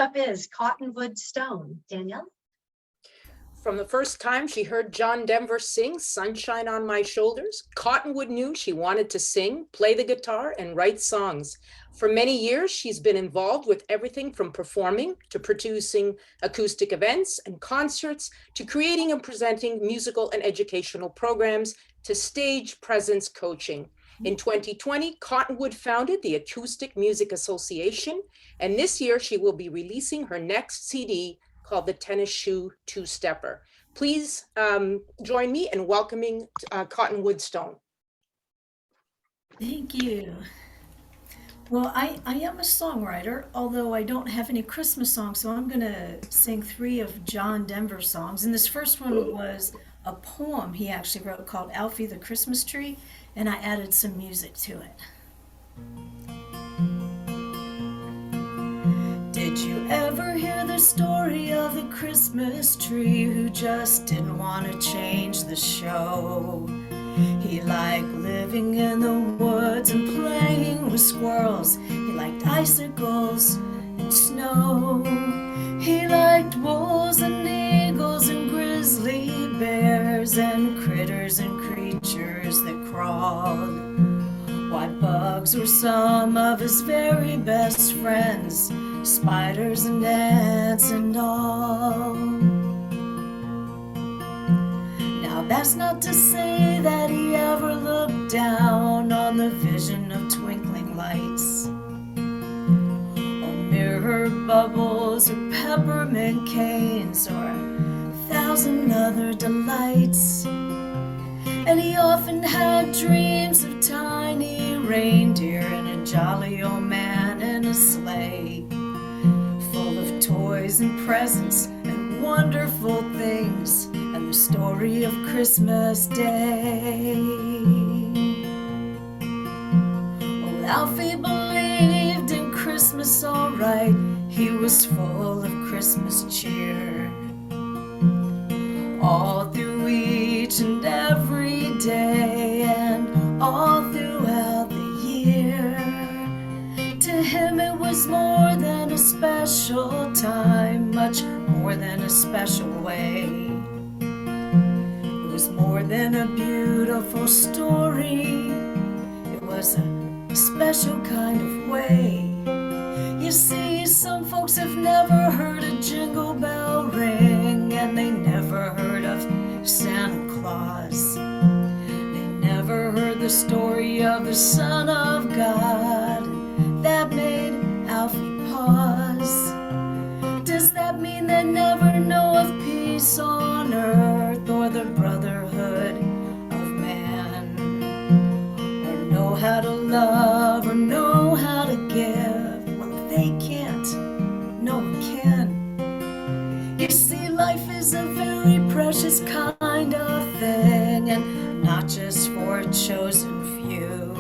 up is Cottonwood Stone. Danielle? From the first time she heard John Denver sing Sunshine on My Shoulders, Cottonwood knew she wanted to sing, play the guitar, and write songs. For many years, she's been involved with everything from performing to producing acoustic events and concerts to creating and presenting musical and educational programs to stage presence coaching. In 2020, Cottonwood founded the Acoustic Music Association, and this year she will be releasing her next CD called the Tennis Shoe Two-Stepper. Please join me in welcoming Cottonwood Stone. Thank you. Well, I am a songwriter, although I don't have any Christmas songs, so I'm going to sing 3 of John Denver's songs. And this first one was a poem he actually wrote called Alfie the Christmas Tree, and I added some music to it. Did you ever hear the story of the Christmas tree who just didn't want to change the show? He liked living in the woods and playing with squirrels. He liked icicles and snow. He liked wolves and eagles and grizzly bears and critters and creatures that crawled. Why, bugs were some of his very best friends, spiders and ants and all. Now that's not to say that he ever looked down on the vision of twinkling lights, or mirror bubbles, or peppermint canes, or 1,000 other delights. And he often had dreams of tiny reindeer and a jolly old man in a sleigh, full of toys and presents and wonderful things, and the story of Christmas Day. Well, Alfie believed in Christmas all right. He was full of Christmas cheer, all through each and every day and all throughout the year. To him it was more than a special time, much more than a special way. It was more than a beautiful story. It was a special kind of way. You see, some folks have never heard a jingle bell ring, and they never heard of Santa Claus. They never heard the story of the Son of God, and that made Alfie pause. Does that mean they never know of peace on earth, or the brotherhood of man, or know how to love, or know how to give? They can't, no one can. You see, life is a very precious kind of thing, and not just for a chosen few,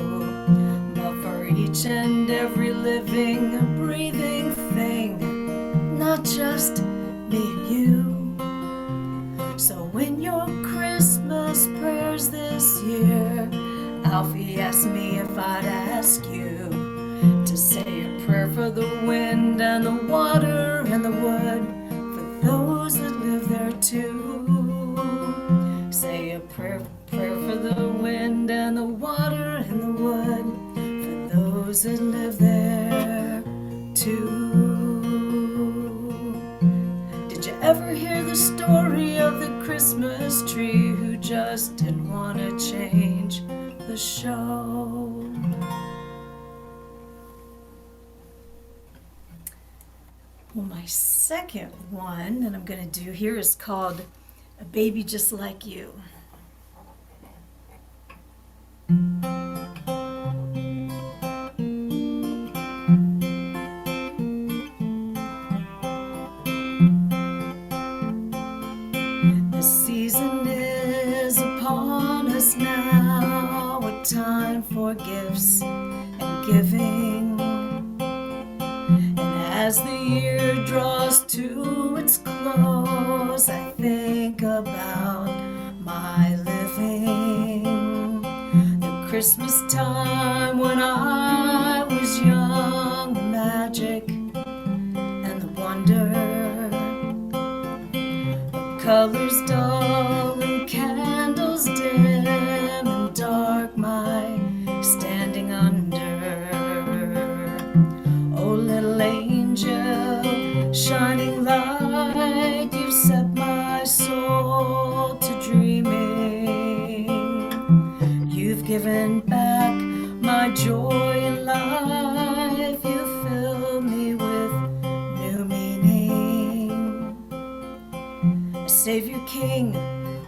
but for each and every living, breathing thing, not just me and you. So when your Christmas prayers this year, Alfie asked me if I'd ask you to say a prayer for the wind and the water and the wood, for those that live there too. Say a prayer for the wind and the water and the wood, for those that live there too. Did you ever hear the story of the Christmas tree who just didn't want to change the show? Well, my second one that I'm going to do here is called A Baby Just Like You. The season is upon us now, a time for gifts and giving. As the year draws to its close, I think about my living. The Christmas time when I was young, the magic and the wonder colors dull and candles dim and dark my standing under. Oh, little angel, shining light, you set my soul to dreaming. You've given back my joy in life, you fill me with new meaning. A Savior King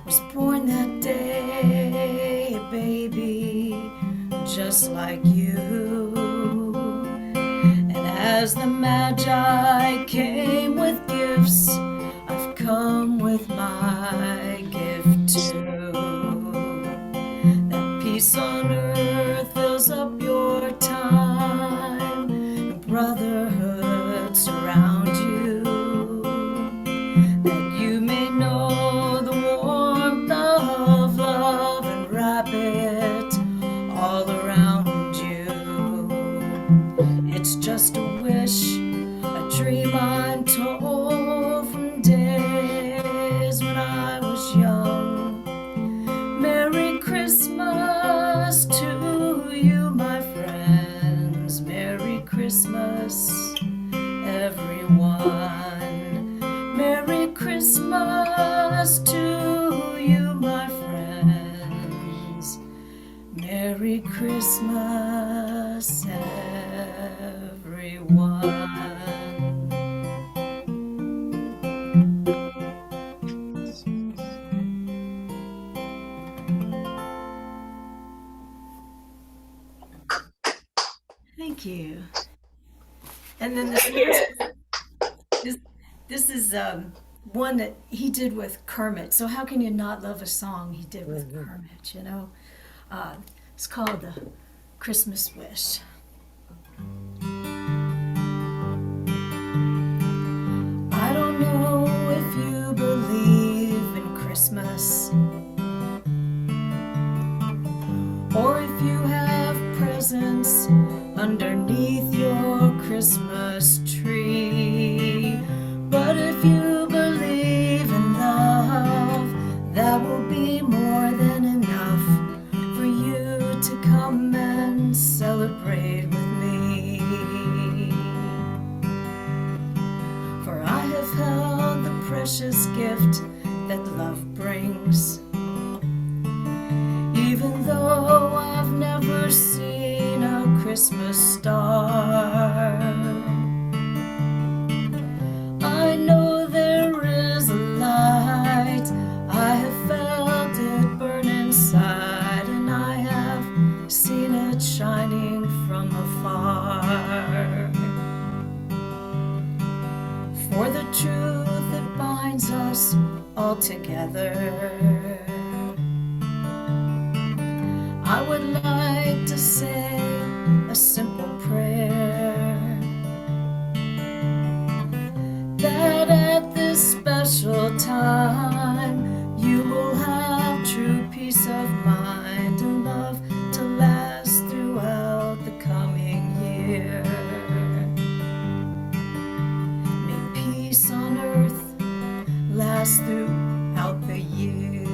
was born that day, a baby just like you. And as the Magi came with gifts, I've come with my gift too. That peace on earth fills up your time, and brotherhood surround you, that you may know the warmth of love and wrap it all around you. It's just a wish, a dream untold from days when I was young. Merry Christmas to you, my friends. Merry Christmas, everyone. Merry Christmas to you, my friends. Merry Christmas, everyone. Thank you. And then this is one that he did with Kermit. So how can you not love a song he did with Kermit, you know? It's called The Christmas Wish. I don't know if you believe in Christmas, or if you have presents underneath your Christmas tree. But if you believe in love, that will be more than enough for you to come and celebrate with me. For I have held the precious gift that love brings, even though I've never seen a Christmas star. I know there is a light, I have felt it burn inside, and I have seen it shining from afar. For the truth that binds us all together, I would like to say a simple prayer, that at this special time you will have true peace of mind and love to last throughout the coming year. May peace on earth last throughout the year.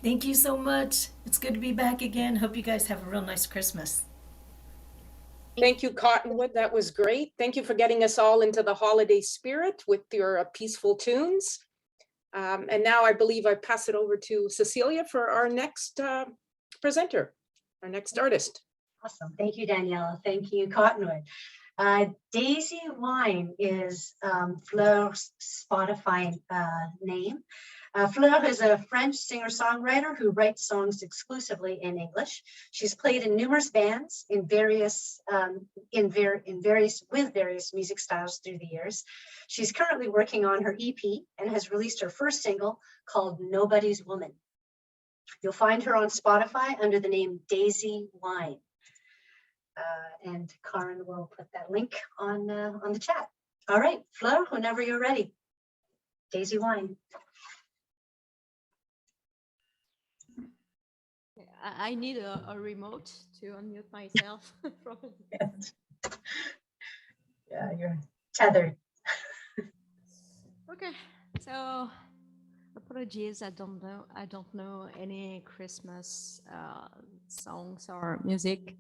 Thank you so much. It's good to be back again. Hope you guys have a real nice Christmas. Thank you, Cottonwood. That was great. Thank you for getting us all into the holiday spirit with your peaceful tunes. And now I believe I pass it over to Cecilia for our next presenter, our next artist. Awesome. Thank you, Danielle. Thank you, Cottonwood. Daisy Wine is Fleur's Spotify name. Fleur is a French singer-songwriter who writes songs exclusively in English. She's played in numerous bands with various music styles through the years. She's currently working on her EP and has released her first single called Nobody's Woman. You'll find her on Spotify under the name Daisy Wine. And Karen will put that link on the chat. All right, Fleur, whenever you're ready. Daisy Wine. I need a remote to unmute myself. you're tethered. Okay, so apologies, I don't know any Christmas songs or music.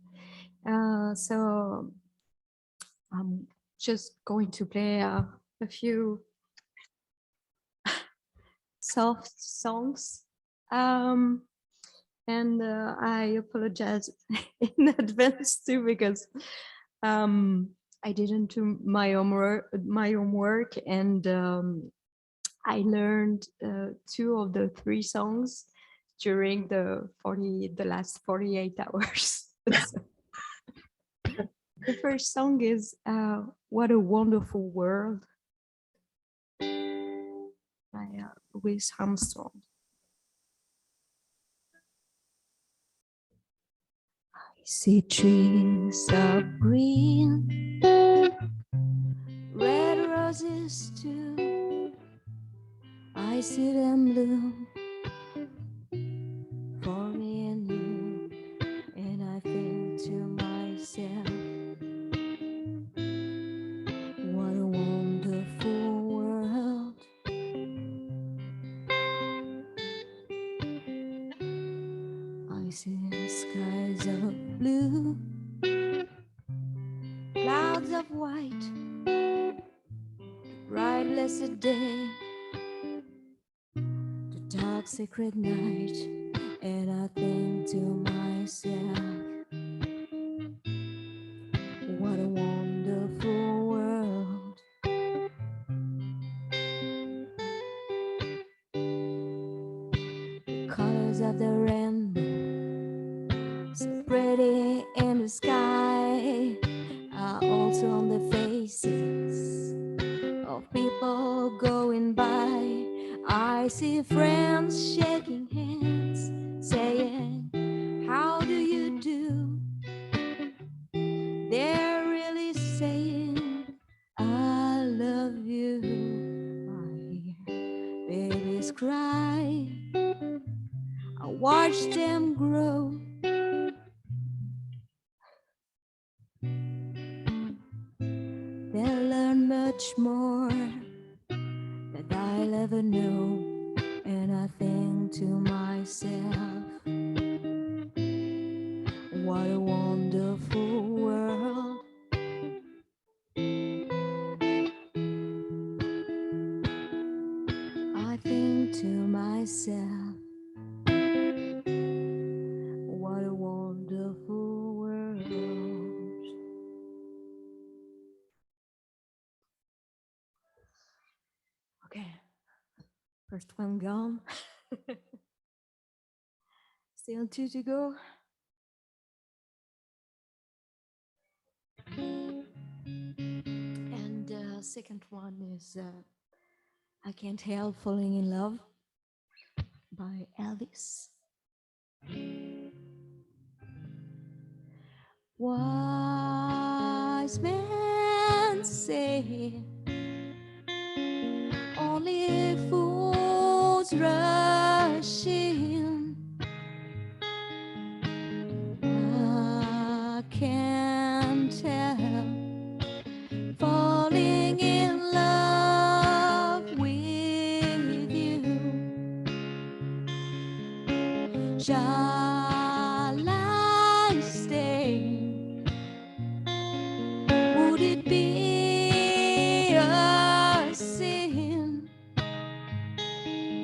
So I'm just going to play a few soft songs. And I apologize in advance too, because I didn't do my homework, and I learned 2 of the 3 songs during the last 48 hours. So, the first song is "What a Wonderful World" by Louis Armstrong. I see trees of green, red roses too. I see them bloom for me and you, and I think to myself, what a wonderful world. I see skies of blue, clouds of white, bright blessed day, the dark sacred night, and I think to myself, what a wonderful world. The colors of the rainbow, so pretty in the sky, are also on the faces of people going by. I see friends shaking hands, saying, how do you do? They're really saying, I love you. I hear babies cry, I watch them grow. They'll learn much more than I'll ever know. And I think to myself, what a wonderful world. I think to myself, what a wonderful world. Okay, first one gone. Still 2 to go. And the second one is I Can't Help Falling in Love by Elvis. Wise men say only fools rush in. I can't help falling in love with you. Shall I stay? Would it be a sin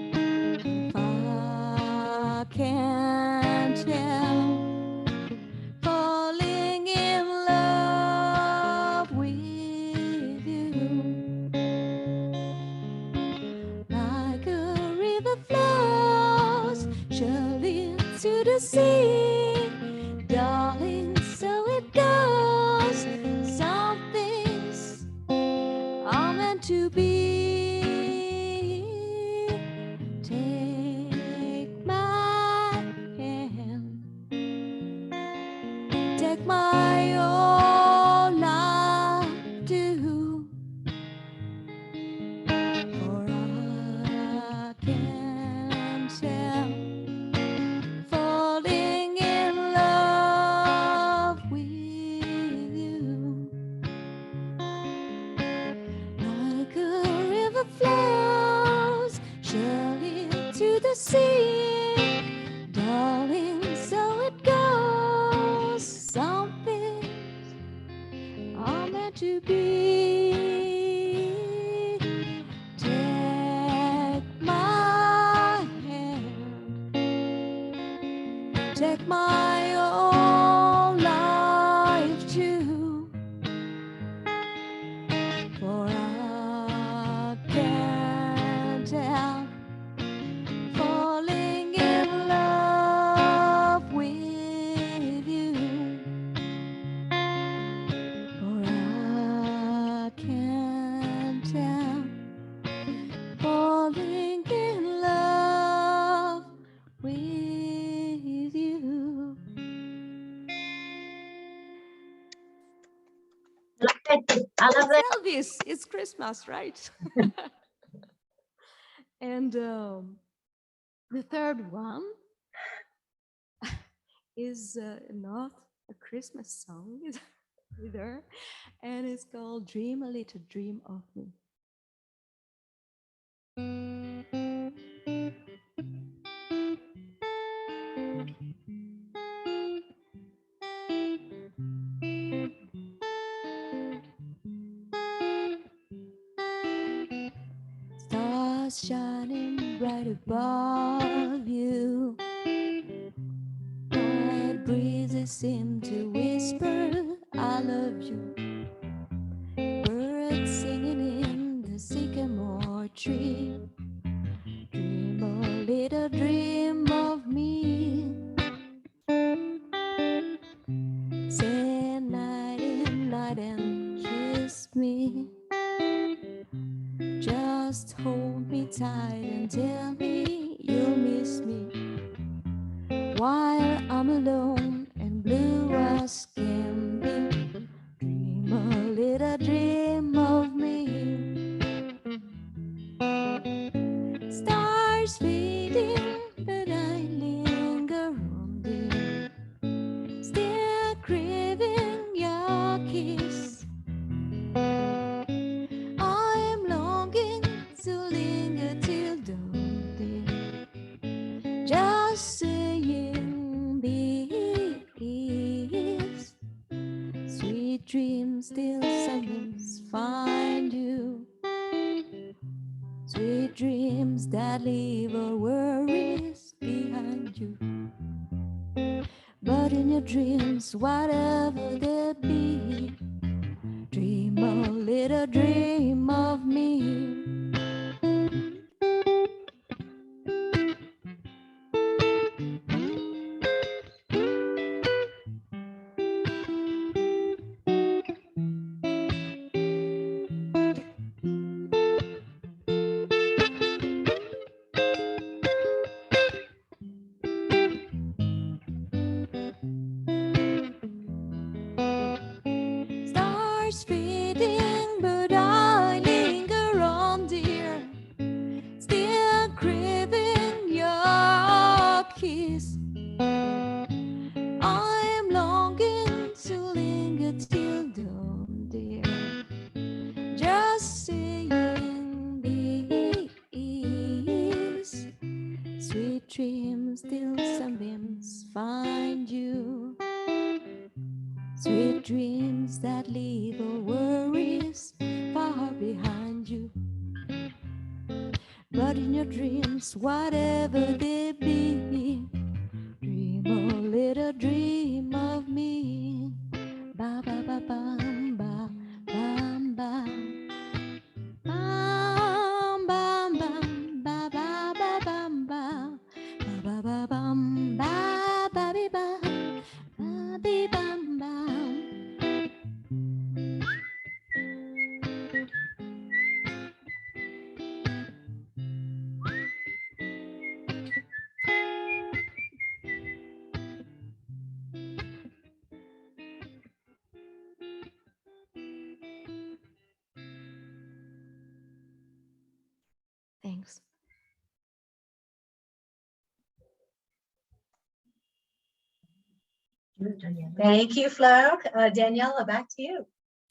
if I can't help falling in love with you? Like a river flows surely to the sea, darling, so it goes. Some things are meant to be. Take my hand, take my all I do, for I can't help falling in love with you. seeing, darling, so it goes. Some things are meant to be. Take my hand, take my whole life too, for I can't help falling in love with you, for I can't help falling in love with you. I love it. Elvis, it's Christmas, right? And the third one is not a Christmas song either, and it's called Dream a Little Dream of Me. Stars shining bright above you, quiet breezes seem to whisper, I love you. Birds singing in the sycamore tree. Dream a little dream of me. Say night and kiss me. Just hold me tight and tell me you'll miss me while I'm alone and blue as can be. Dream a little dream of me. Stars fading, but I linger on there, still craving your kiss. I am longing to linger till dawn, dear, just saying these sweet dreams till sometimes find you. Sweet dreams that leave all worries behind you. But in your dreams, whatever they be, dream a little dream of me. Stars fading, but I linger on, dear, still craving your kiss. I am longing to linger till dawn, dear, just saying these sweet dreams till sunbeams find you. Sweet dreams that leave all worries far behind you. But in your dreams, whatever they be, dream a little dream of me. Ba ba ba bam ba bam bam bam bam bam ba ba ba bam ba ba ba bam ba ba bi ba ba bi bam bam. Thanks. Thank you, Flo. Daniela, back to you.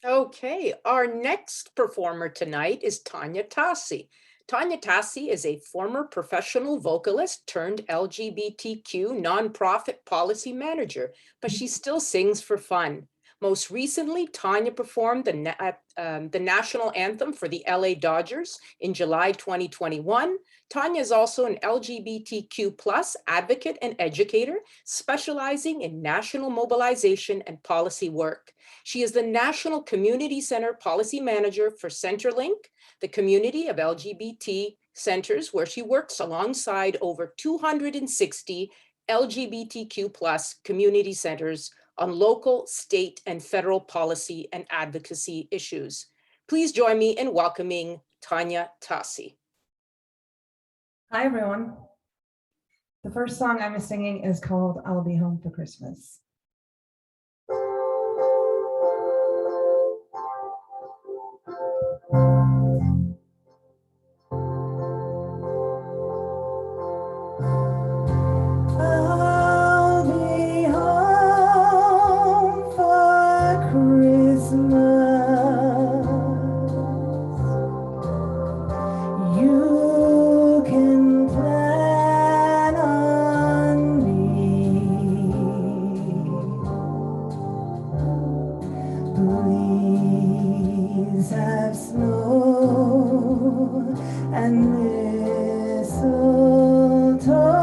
Okay, our next performer tonight is Tanya Tassi. Tanya Tassi is a former professional vocalist turned LGBTQ nonprofit policy manager, but she still sings for fun. Most recently, Tanya performed the national anthem for the LA Dodgers in July 2021. Tanya is also an LGBTQ plus advocate and educator, specializing in national mobilization and policy work. She is the National Community Center Policy Manager for Centerlink, the community of LGBT centers where she works alongside over 260 LGBTQ plus community centers on local, state, and federal policy and advocacy issues. Please join me in welcoming Tanya Tassi. Hi, everyone. The first song I'm singing is called I'll Be Home for Christmas. I'll be home for Christmas. You can plan on me. Please have snow and mistletoe.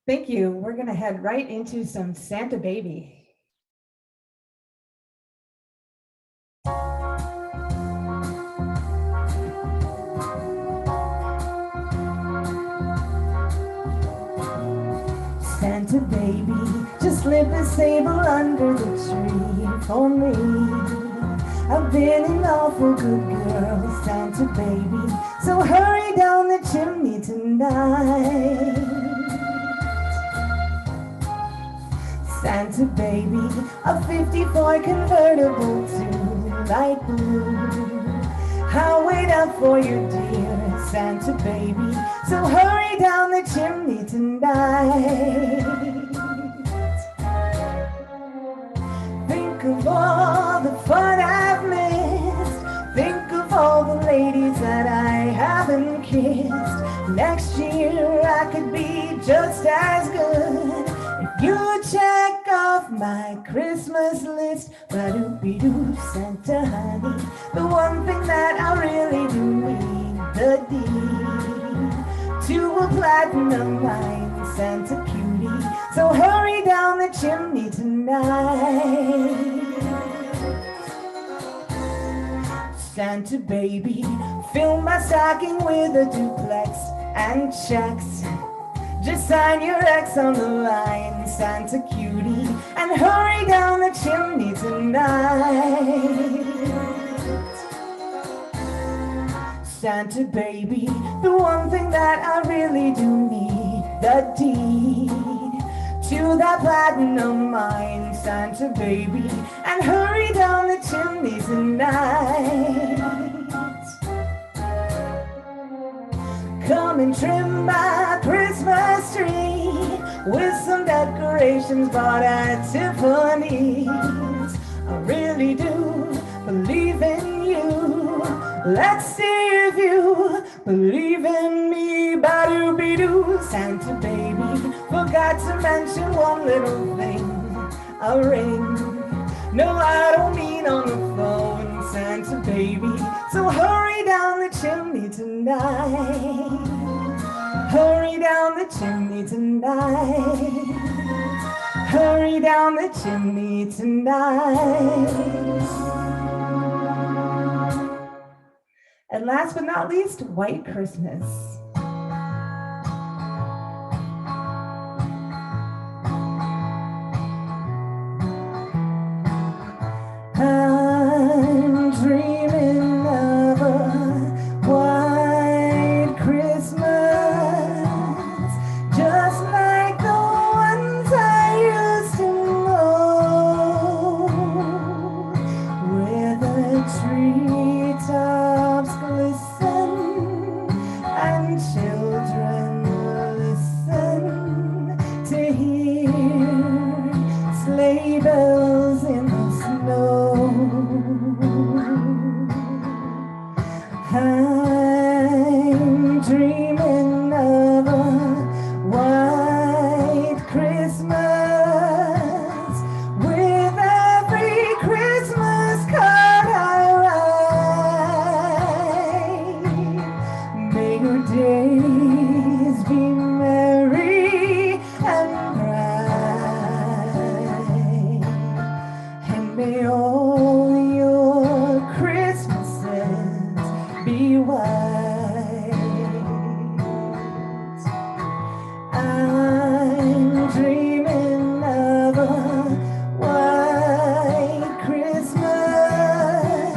Thank you. We're going to head right into some Santa Baby. Santa baby, just slip a sable under the tree for me. I've been an awful good girl, Santa baby, so hurry down the chimney tonight. Santa baby, a 54 convertible to light blue. I'll wait up for you, dear Santa baby, so hurry down the chimney tonight. Think of all the fun I've missed. Think of all the ladies that I haven't kissed. Next year I could be just as good if you check off my Christmas list. Ba-doop-be-doo, Santa honey, the one thing that I really do need, the deed to a platinum mine, Santa cutie, so hurry down the chimney tonight. Santa baby, fill my stocking with a duplex and checks. Just sign your X on the line, Santa cutie, and hurry down the chimney tonight. Santa baby, the one thing that I really do need, the deed to that platinum mine, Santa baby, and hurry down the chimney tonight. Come and trim my Christmas tree with some decorations bought at Tiffany's. I really do believe in you. Let's see if you believe in me. Ba-doo-be-doo, Santa baby, forgot to mention one little thing, a ring. No, I don't mean on the phone, Santa baby, so hurry down the chimney tonight. Hurry down the chimney tonight. Hurry down the chimney tonight. And last but not least, White Christmas. I'm dreaming of a white Christmas, just like the ones I used to know, where the treetops glisten and children listen to hear sleigh bells in the snow. I'm dreaming of a white Christmas with every Christmas card I write. May your days be merry and bright, and may all your Christmases be white. I'm dreaming of a white Christmas,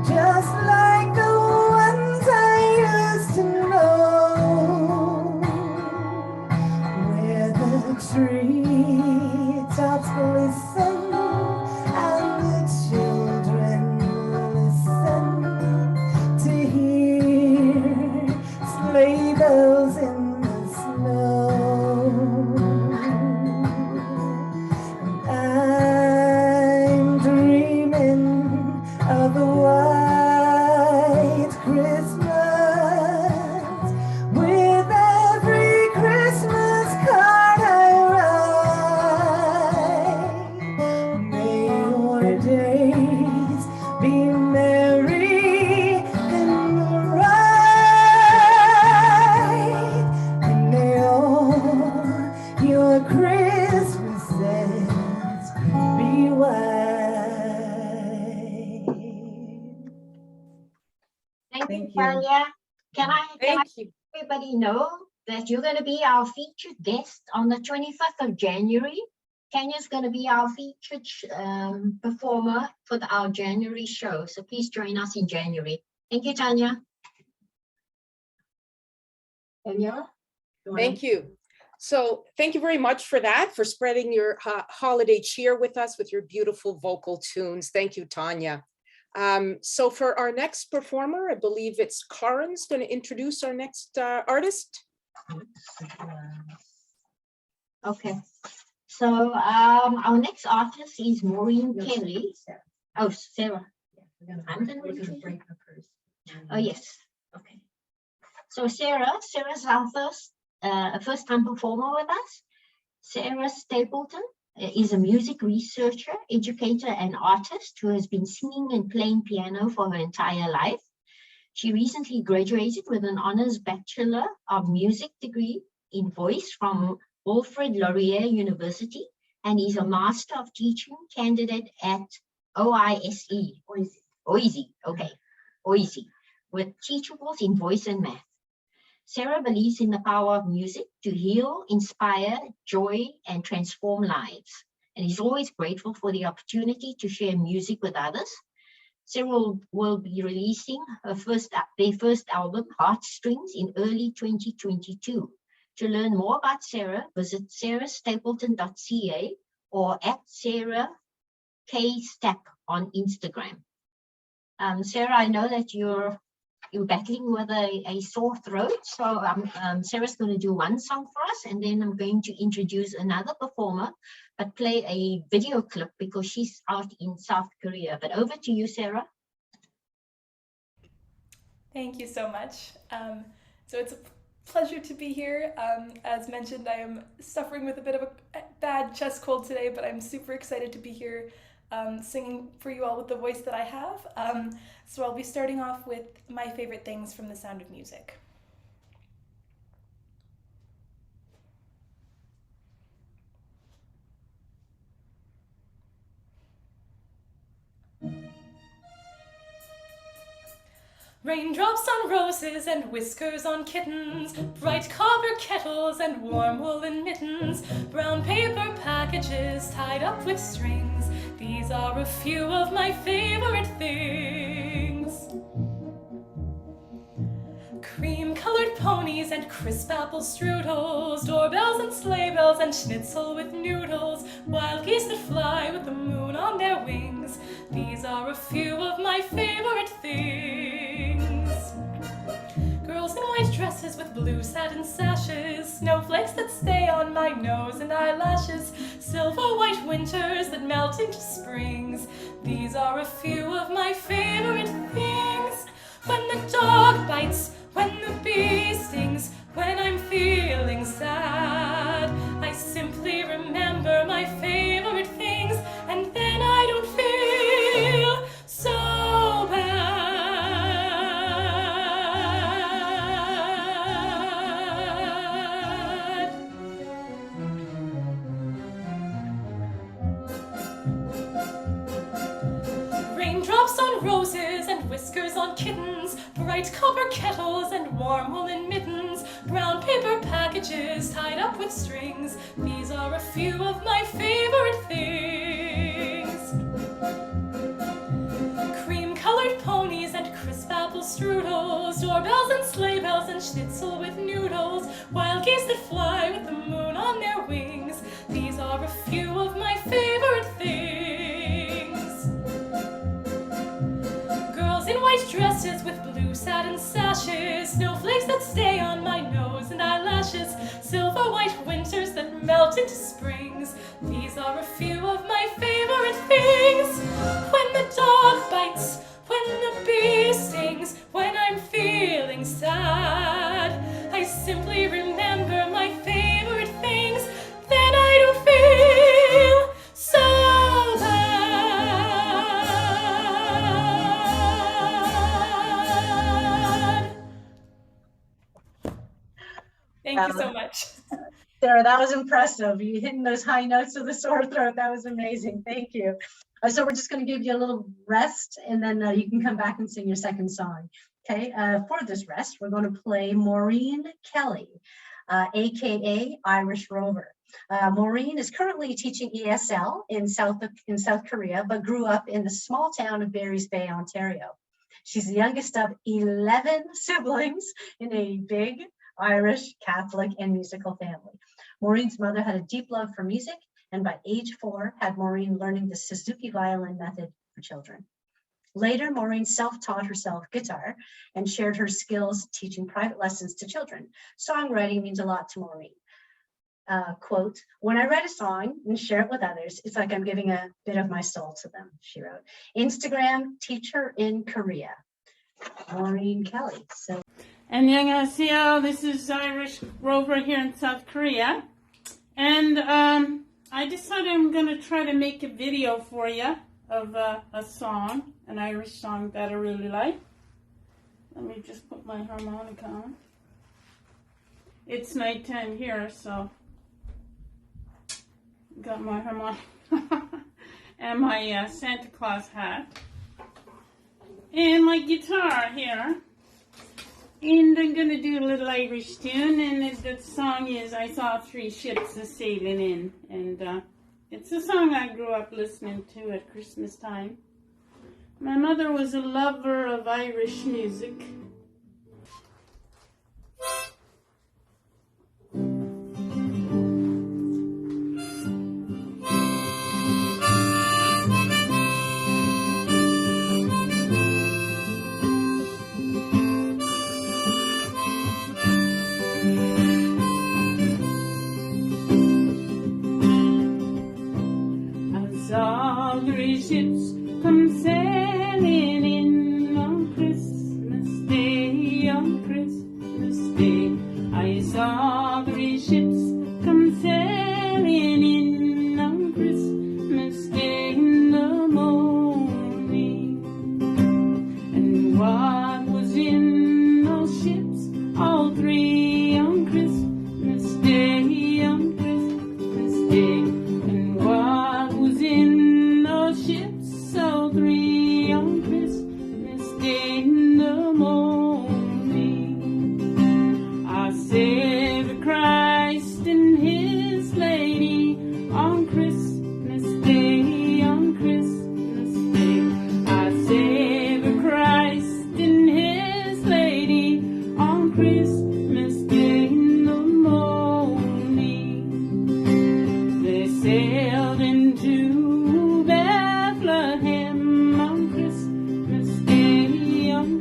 just like the ones I used to know, where the treetops glisten and the children listen to hear sleigh bells in the snow. I'm dreaming of a white Christmas with every Christmas card I write. May your days be merry and bright, and may all your Christmases be white. Thank Thank you, you. Tanya. Can I Thank you. let everybody know that you're going to be our featured guest on the 25th of January Tanya's going to be our featured performer for our January show. So please join us in January. Thank you, Tanya. Daniela? Thank you. So thank you very much for that, for spreading your holiday cheer with us with your beautiful vocal tunes. Thank you, Tanya. So for our next performer, I believe it's Karen's going to introduce our next artist. Okay. So our next artist is Maureen Kelly. Oh, Sarah. I'm going to break the first. Oh, yes. Okay. So Sarah's our first-time performer with us. Sarah Stapleton is a music researcher, educator, and artist who has been singing and playing piano for her entire life. She recently graduated with an honors Bachelor of Music degree in voice from Wilfrid Laurier University and is a Master of Teaching candidate at OISE, with teachables in voice and math. Sarah believes in the power of music to heal, inspire, joy, and transform lives, and is always grateful for the opportunity to share music with others. Sarah will be releasing their first album, Heartstrings, in early 2022. To learn more about Sarah, visit sarahstapleton.ca or at Sarah K. Stapp on Instagram. Sarah, I know that you're battling with a sore throat, so Sarah's going to do one song for us, and then I'm going to introduce another performer, but play a video clip because she's out in South Korea. But over to you, Sarah. Thank you so much. So it's a pleasure to be here. As mentioned, I am suffering with a bit of a bad chest cold today, but I'm super excited to be here singing for you all with the voice that I have. So I'll be starting off with my favorite things from The Sound of Music. Raindrops on roses and whiskers on kittens, bright copper kettles and warm woolen mittens, brown paper packages tied up with strings. These are a few of my favorite things. Cream-colored ponies and crisp apple strudels, doorbells and sleigh bells and schnitzel with noodles, wild geese that fly with the moon on their wings. These are a few of my favorite things. Girls in white dresses with blue satin sashes, snowflakes that stay on my nose and eyelashes, silver white winters that melt into springs. These are a few of my favorite things. When the dog bites, when the bee stings, when I'm feeling sad, I simply remember my favorite things, and then I don't feel so bad. Raindrops on roses and whiskers on kittens, bright copper kettles and warm woolen mittens, brown paper packages tied up with strings. These are a few of my favorite things. Cream-colored ponies and crisp apple strudels, doorbells and sleigh bells and schnitzel with noodles, wild geese that fly with the moon on their wings. These are a few of my favorite things. Girls in white dresses with blue satin sashes, snowflakes that stay on my nose and eyelashes, silver white winters that melt into springs. These are a few of my favorite things. When the dog bites, when the bee stings, when I'm feeling sad, I simply remember my favorite things. Then I don't feel so bad. Thank you so much. Sarah, that was impressive. You hitting those high notes with a sore throat. That was amazing. Thank you. So we're just going to give you a little rest, and then you can come back and sing your second song. Okay. For this rest, we're going to play Maureen Kelly, AKA Irish Rover. Maureen is currently teaching ESL in South Korea, but grew up in the small town of Barry's Bay, Ontario. She's the youngest of 11 siblings in a big Irish, Catholic, and musical family. Maureen's mother had a deep love for music, and by age 4, had Maureen learning the Suzuki violin method for children. Later, Maureen self-taught herself guitar and shared her skills teaching private lessons to children. Songwriting means a lot to Maureen. Quote, "When I write a song and share it with others, it's like I'm giving a bit of my soul to them," she wrote. Instagram, teacher in Korea. Maureen Kelly. So, 안녕하세요. This is Irish Rover here in South Korea. And I decided I'm going to try to make a video for you of a song, an Irish song that I really like. Let me just put my harmonica on. It's nighttime here, so got my harmonica and my Santa Claus hat and my guitar here. And I'm going to do a little Irish tune, and the song is I Saw Three Ships A-Sailing In. And it's a song I grew up listening to at Christmas time. My mother was a lover of Irish music. Saw three ships come sailing in on Christmas Day, on Christmas Day. I saw three ships come sailing in on Christmas Day in the morning. And what was in those ships? All three on Christmas Day, on Christmas Day. In those ships, all three on Christmas Day in the morning. Our Savior Christ and His Lady on Christmas Day, on Christmas Day. Our Savior Christ and His Lady on Christmas Day in the morning. They sailed into Bethlehem on Christmas Day, on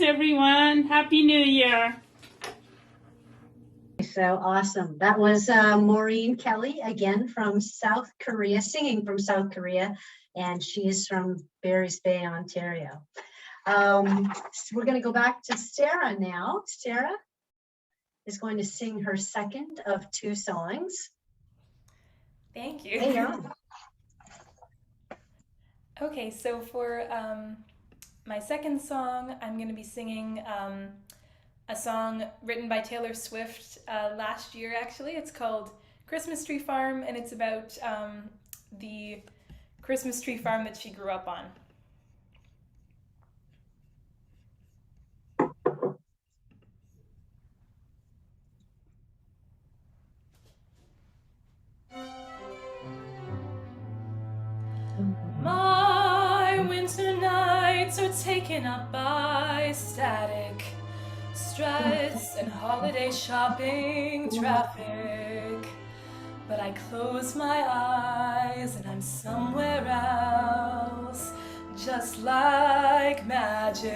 everyone. Happy New Year. So awesome. That was Maureen Kelly, again from South Korea, singing from South Korea, and she is from Barry's Bay, Ontario. So we're going to go back to Sarah now. Sarah is going to sing her second of 2 songs. Thank you. Hey, Aaron. Okay, so for my second song, I'm going to be singing a song written by Taylor Swift last year, actually. It's called Christmas Tree Farm, and it's about the Christmas tree farm that she grew up on. My winter nights are taken up by static, stress, and holiday shopping traffic. But I close my eyes and I'm somewhere else, just like magic.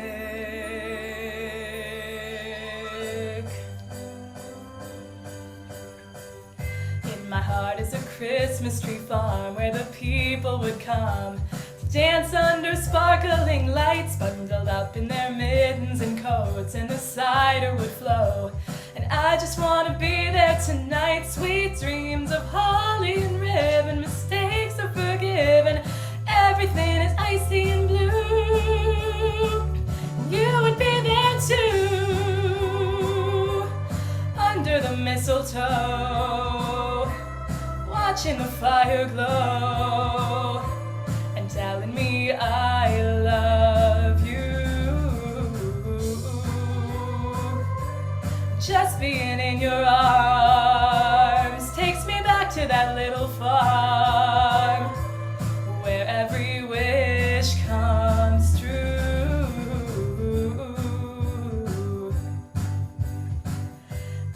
In my heart is a Christmas tree farm where the people would come to dance under sparkling lights, bundled up in their mittens and coats, and the cider would flow. And I just want to be there tonight. Sweet dreams of holly and ribbon, mistakes are forgiven, everything is icy and blue. You would be there too, under the mistletoe, watching the fire glow and telling me I love you. Just being in your arms takes me back to that little farm where every wish comes true.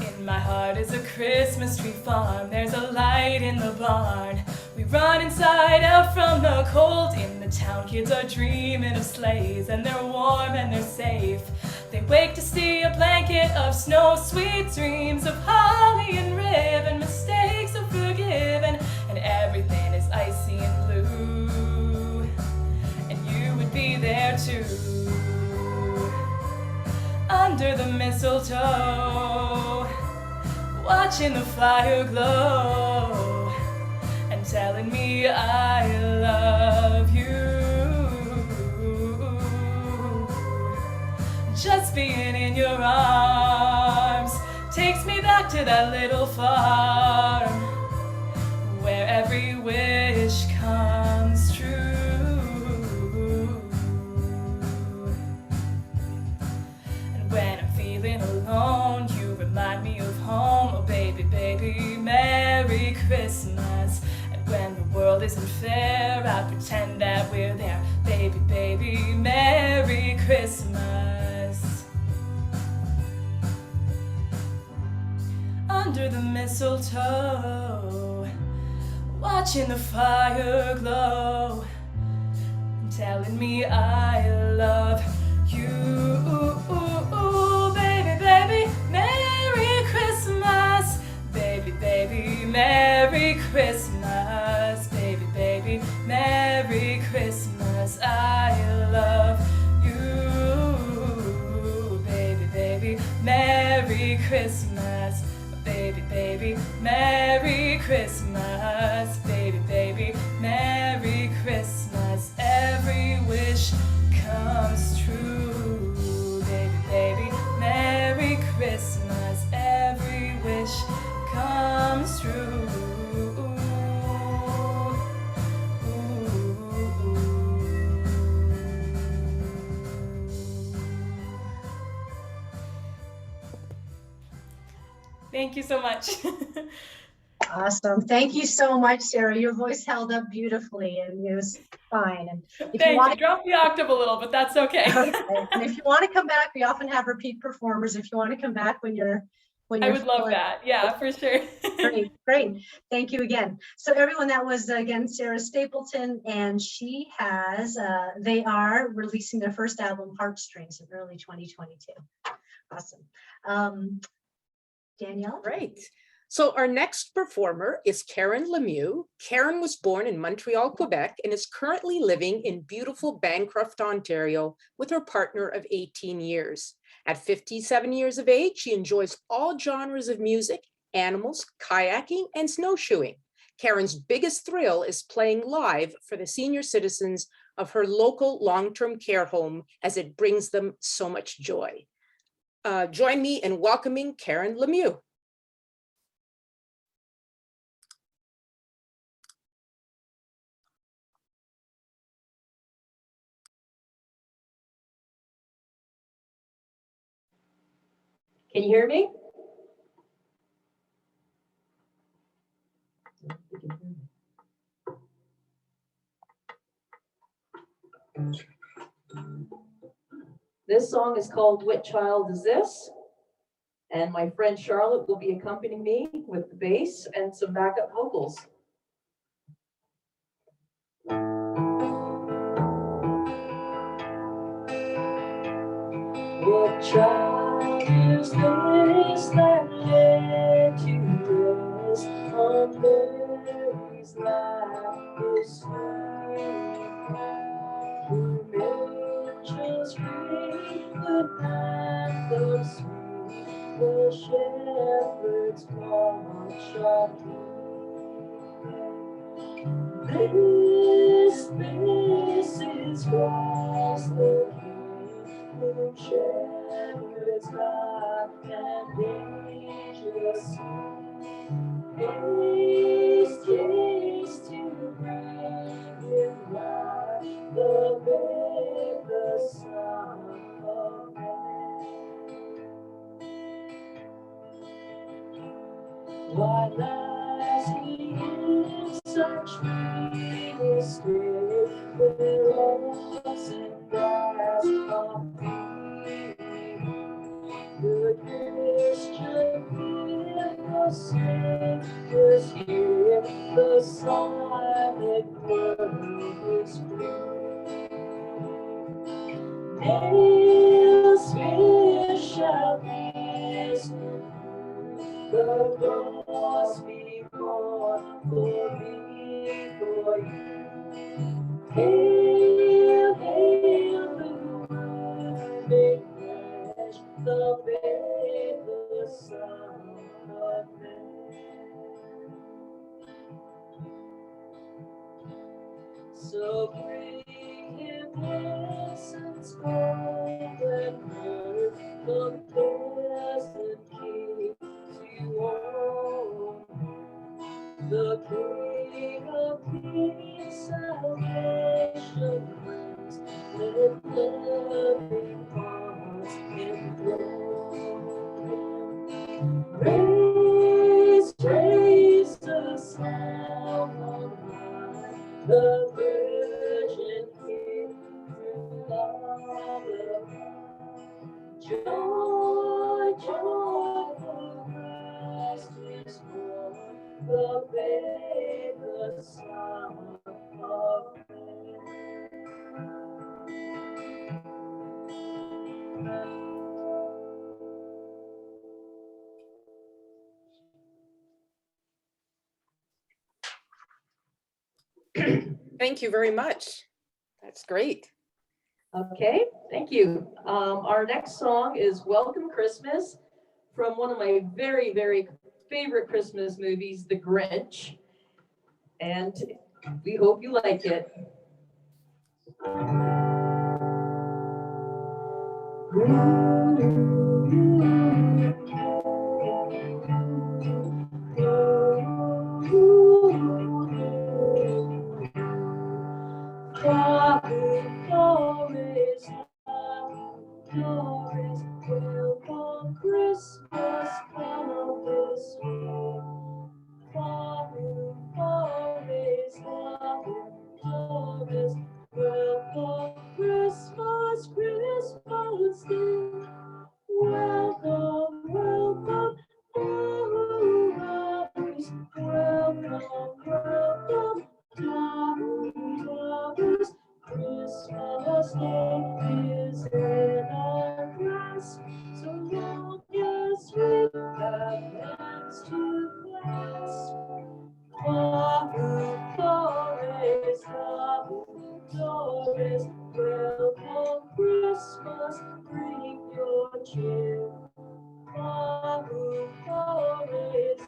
In my heart is a Christmas tree farm. There's a light in the barn. We run inside out from the cold. In the town, kids are dreaming of sleighs, and they're warm and they're safe. They wake to see a blanket of snow, sweet dreams of holly and ribbon, mistakes are forgiven, and everything is icy and blue. And you would be there too, under the mistletoe, watching the fire glow and telling me I love you. Just being in your arms takes me back to that little farm where every wish comes true. And when I'm feeling alone, you remind me of home. Oh baby, baby, Merry Christmas. And when the world isn't fair, I pretend that we're there. Baby, baby, Merry Christmas. Under the mistletoe, watching the fire glow and telling me I love you. Baby, baby, Merry Christmas. Baby, baby, Merry Christmas. Baby, baby, Merry Christmas. I love you. Baby, baby, Merry Christmas. Baby, baby, Merry Christmas. Baby, baby, Merry Christmas. Every wish comes true. Baby, baby, Merry Christmas. Every wish comes true. Thank you so much. Awesome. Thank you so much, Sarah. Your voice held up beautifully and it was fine. And if Thanks. you want I dropped the octave a little, but that's okay. okay. And if you want to come back, we often have repeat performers. If you want to come back when you're when I you're would love feeling. that. Yeah, for sure. Great, great. Thank you again. So everyone, that was again Sarah Stapleton, and she has, they are releasing their first album, Heartstrings, in early 2022. Awesome. Danielle? Great. So our next performer is Karen Lemieux. Karen was born in Montreal, Quebec, and is currently living in beautiful Bancroft, Ontario, with her partner of 18 years. At 57 years of age, she enjoys all genres of music, animals, kayaking, and snowshoeing. Karen's biggest thrill is playing live for the senior citizens of her local long-term care home, as it brings them so much joy. Join me in welcoming Karen Lemieux. Can you hear me? This song is called What Child Is This? And my friend Charlotte will be accompanying me with the bass and some backup vocals. What child is this that led to rest on Mary's lap this morning? Who angels ring, the anthem sweet, the shepherd's watch of this is Christ the King, whom shepherds guide and angels sing. Haste, haste to bring him light, the babe, the Son of Man. Why lies he in such sweetness still, where rocks and grass are green? The Christian hear the Savior's here, the silent word is free. Nails pierced shall pierce the cross before for me, for you. Hail, hail, the Word made flesh, the babe, the Son of Man. So bring him incense, gold, and myrrh, the pleasant King to all. The King of Kings, salvation brings, let loving hearts enthrone him. Raise, raise us now on high, the Virgin King through all the joy, joy, for Christ is born, the babe, the Son of Man. Thank you very much. That's great. Okay, thank you. Our next song is Welcome Christmas from one of my very, very favorite Christmas movies, The Grinch. And we hope you like it. Welcome Christmas, come this way. Welcome Christmas, Christmas Day. Welcome, Christmas Day is in our grasp, so long as we have hands to clasp. Flores, Flores, welcome Christmas, bring your cheer. Flores,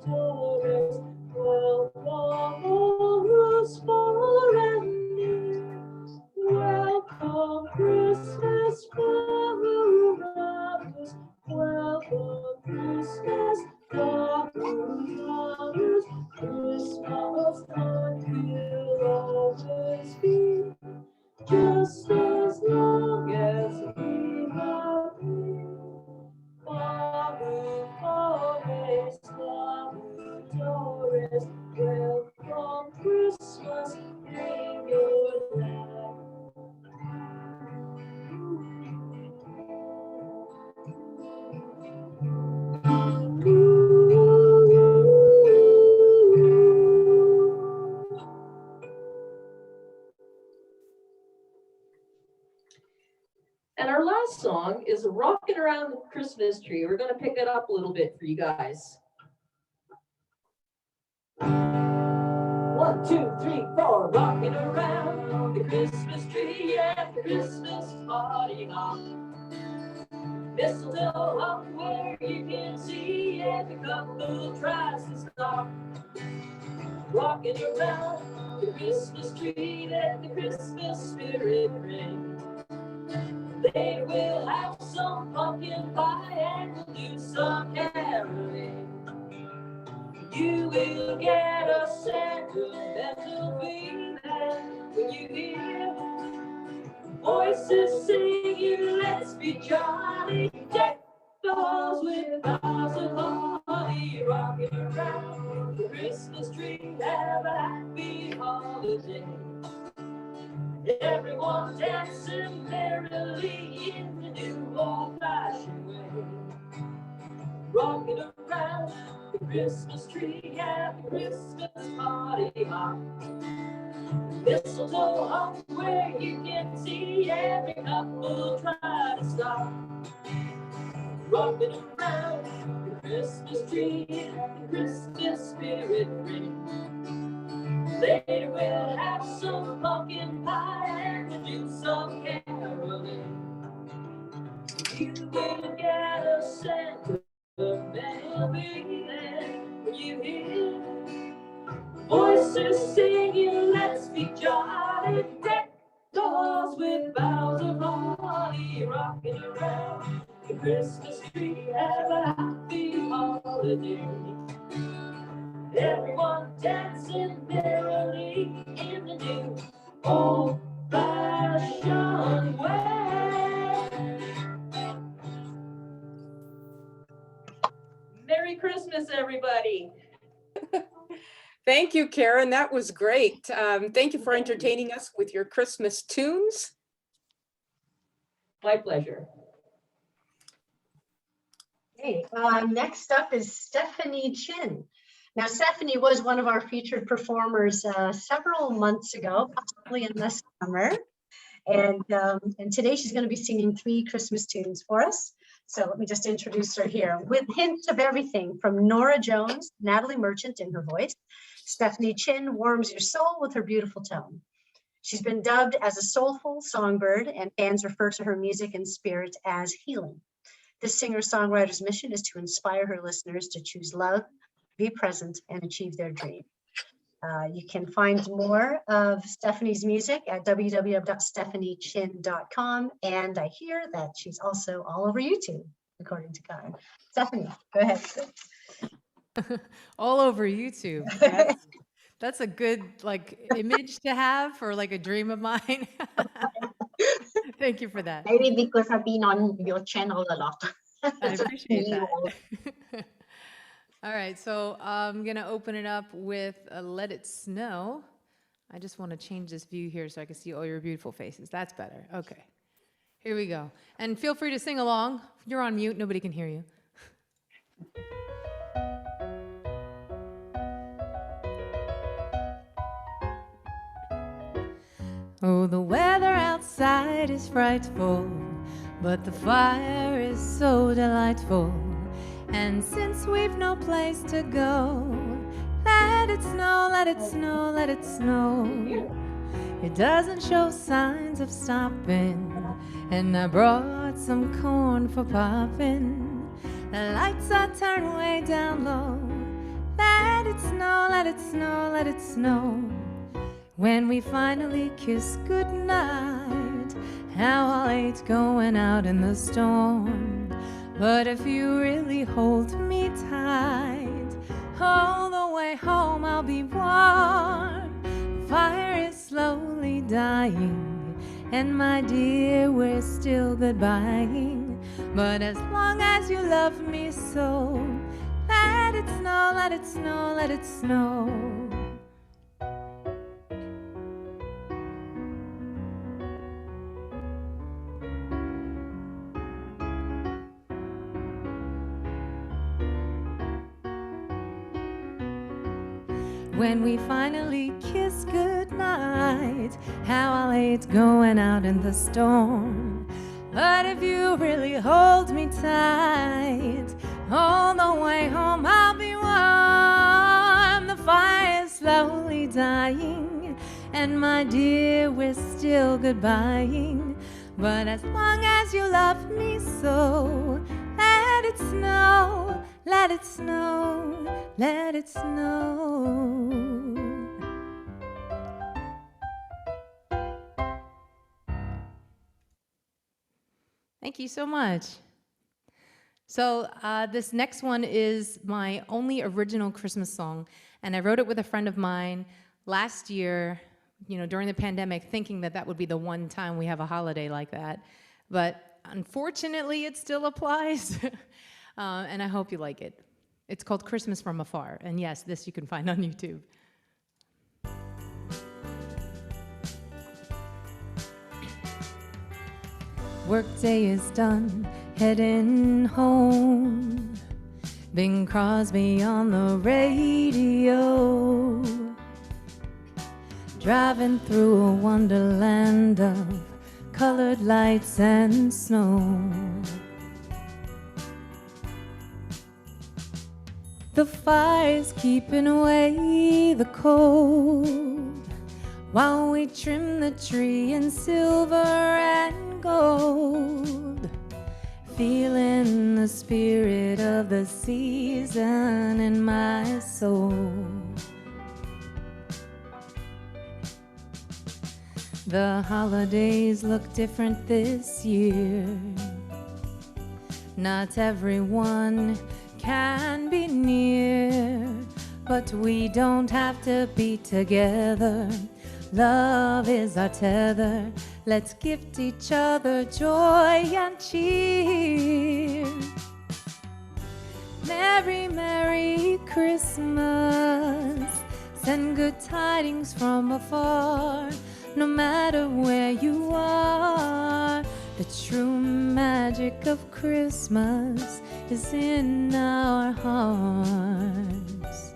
Flores, welcome all who's far and near. Welcome Christmas, flowers, welcome Christmas, flowers, Christmas time will always be, just as long as we have you. Flowers, flowers, welcome Christmas, bring your light. And our last song is Rocking Around the Christmas Tree. We're going to pick it up a little bit for you guys. 1, 2, 3, 4. Rocking around the Christmas tree at the Christmas party hop. Mistletoe up where you can see every couple tries to stop. Rocking around the Christmas tree, let the Christmas spirit ring. They will have some pumpkin pie and we'll do some caroling. You will get a sentimental feeling when you hear voices singing, let's be jolly. Deck the halls with boughs of holly, rocking around the Christmas tree. Have a happy holiday. Everyone dancing merrily in the new old-fashioned way. Rocking around the Christmas tree at the Christmas party hop. Mistletoe up where you can see every couple try to stop. Rocking around the Christmas tree at the Christmas spirit ring. Later we'll have some pumpkin pie and we'll do some caroling. You will get a sentimental feeling when you hear voices singing, let's be jolly. Deck the halls with boughs of holly, rocking around the Christmas tree. Have a happy holiday. Everyone dancing merrily in the new old-fashioned way. Merry Christmas, everybody. Thank you, Karen. That was great. Thank you for entertaining us with your Christmas tunes. My pleasure. Okay, next up is Stephanie Chin. Now, Stephanie was one of our featured performers several months ago, possibly in the summer. And today she's going to be singing 3 Christmas tunes for us. So let me just introduce her here. With hints of everything from Nora Jones, Natalie Merchant in her voice, Stephanie Chin warms your soul with her beautiful tone. She's been dubbed as a soulful songbird, and fans refer to her music and spirit as healing. This singer-songwriter's mission is to inspire her listeners to choose love, be present, and achieve their dream. You can find more of Stephanie's music at www.stephaniechin.com. And I hear that she's also all over YouTube, according to Karen. Stephanie, go ahead. All over YouTube. That's a good image to have, or like a dream of mine. Thank you for that. Maybe because I've been on your channel a lot. I appreciate that. All right, so I'm gonna open it up with Let It Snow. I just want to change this view here so I can see all your beautiful faces. That's better. Okay, here we go. And feel free to sing along. You're on mute, nobody can hear you. Oh, the weather outside is frightful, but the fire is so delightful. And since we've no place to go, let it snow, let it snow, let it snow. It doesn't show signs of stopping, and I brought some corn for popping. The lights are turned way down low. Let it snow, let it snow, let it snow. When we finally kiss goodnight, how I'll hate going out in the storm. But if you really hold me tight, all the way home I'll be warm. The fire is slowly dying, and my dear, we're still goodbying. But as long as you love me so, let it snow, let it snow, let it snow. When we finally kiss goodnight, how I'll hate going out in the storm. But if you really hold me tight, all the way home I'll be warm. The fire's slowly dying, and my dear, we're still goodbying. But as long as you love me so, let it snow, let it snow, let it snow. Thank you so much. So this next one is my only original Christmas song, and I wrote it with a friend of mine last year, during the pandemic, thinking that that would be the one time we have a holiday like that. But unfortunately, it still applies, and I hope you like it. It's called Christmas from Afar, and yes, this you can find on YouTube. Workday is done, heading home. Bing Crosby on the radio, driving through a wonderland of colored lights and snow. The fire's keeping away the cold, while we trim the tree in silver and gold, feeling the spirit of the season in my soul. The holidays look different this year. Not everyone can be near, but we don't have to be together. Love is our tether. Let's gift each other joy and cheer. Merry, Merry Christmas. Send good tidings from afar. No matter where you are, the true magic of Christmas is in our hearts.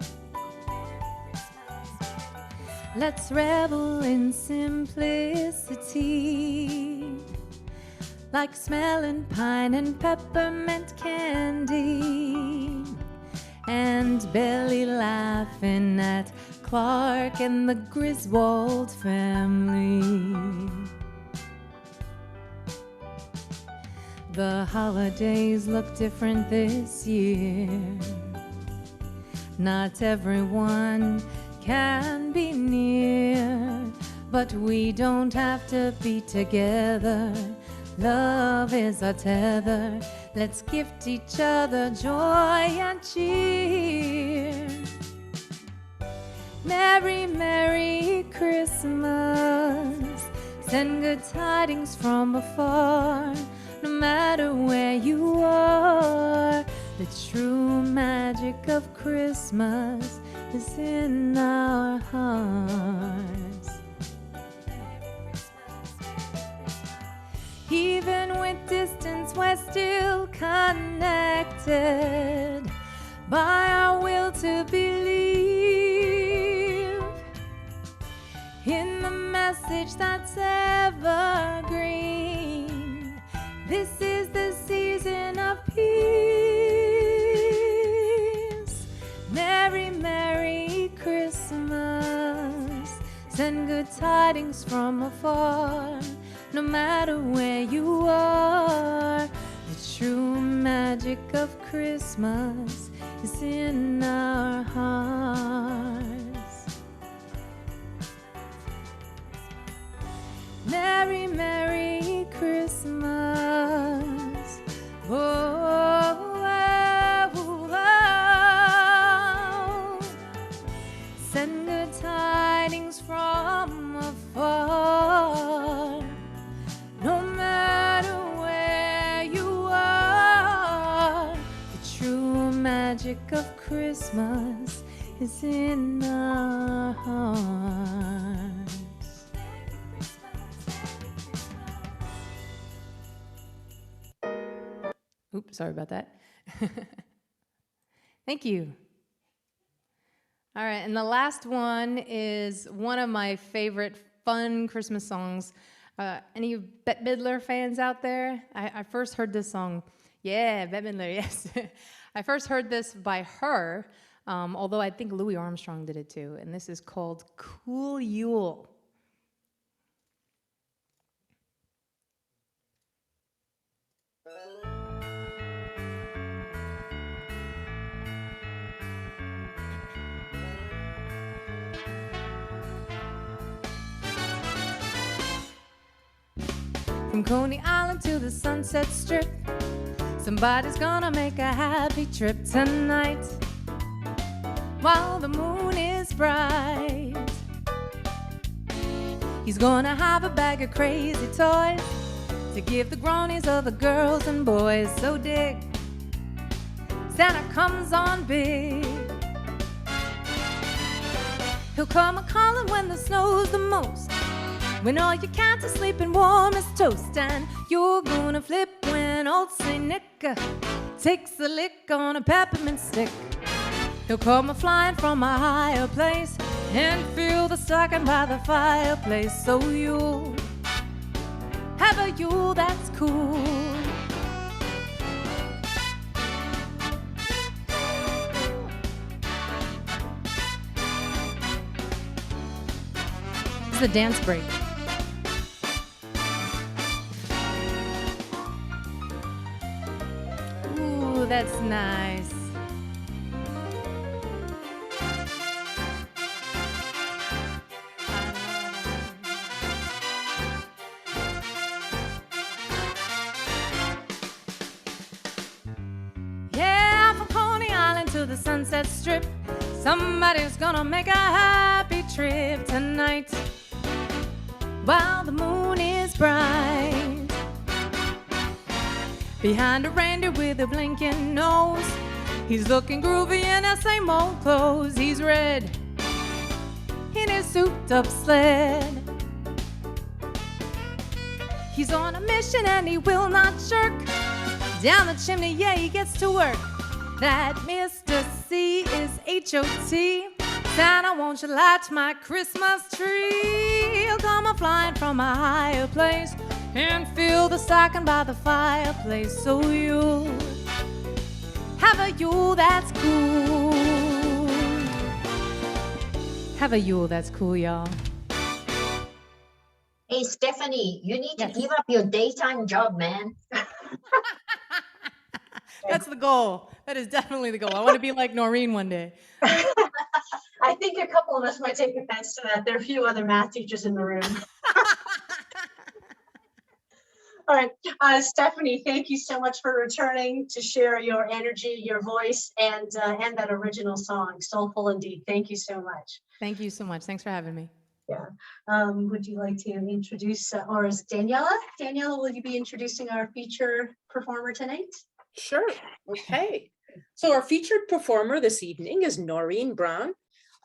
Let's revel in simplicity, like smelling pine and peppermint candy, and belly laughing at Clark and the Griswold family. The holidays look different this year. Not everyone can be near, but we don't have to be together. Love is our tether. Let's gift each other joy and cheer. Merry, Merry Christmas. Send good tidings from afar. No matter where you are, the true magic of Christmas is in our hearts. Even with distance, we're still connected by our will to believe in the message that's evergreen. This is the season of peace. Merry, Merry Christmas. Send good tidings from afar, no matter where you are. The true magic of Christmas is in our hearts. Merry, Merry Christmas. Oh, oh, oh, oh. Send good tidings from afar, no matter where you are. The true magic of Christmas is in our hearts. Oops, sorry about that. Thank you. All right, and the last one is one of my favorite fun Christmas songs. Any Bette Midler fans out there? I first heard this song. Yeah, Bette Midler, yes. I first heard this by her, although I think Louis Armstrong did it too. And this is called Cool Yule. From Coney Island to the Sunset Strip, somebody's gonna make a happy trip tonight while the moon is bright. He's gonna have a bag of crazy toys to give the groanies of the girls and boys. So dig, Santa comes on big. He'll come a-calling when the snow's the most, when all your cats are sleeping warm as toast. And you're gonna flip when old Saint Nick takes a lick on a peppermint stick. He'll come a-flying from a higher place and fill the stocking by the fireplace. So you'll have a Yule that's cool. This is a dance break. Ooh, that's nice. Yeah, from Coney Island to the Sunset Strip, somebody's gonna make a happy trip tonight while the moon is bright. Behind a reindeer with a blinking nose, he's looking groovy in his same old clothes. He's red in his souped-up sled. He's on a mission and he will not shirk. Down the chimney, yeah, he gets to work. That Mr. C is H-O-T. Santa, won't you light my Christmas tree? He'll come a-flying from a higher place and fill the stocking by the fireplace. So you'll have a Yule that's cool. Have a Yule that's cool, y'all. Hey, Stephanie, you need Yes. to give up your daytime job, man. That's the goal. That is definitely the goal. I want to be like Norine one day. I think a couple of us might take offense to that. There are a few other math teachers in the room. All right, Stephanie, thank you so much for returning to share your energy, your voice, and that original song, Soulful Indeed. Thank you so much. Thank you so much. Thanks for having me. Yeah. Would you like to introduce, or is Daniela? Daniela, will you be introducing our feature performer tonight? Sure. Okay. So our featured performer this evening is Norine Braun.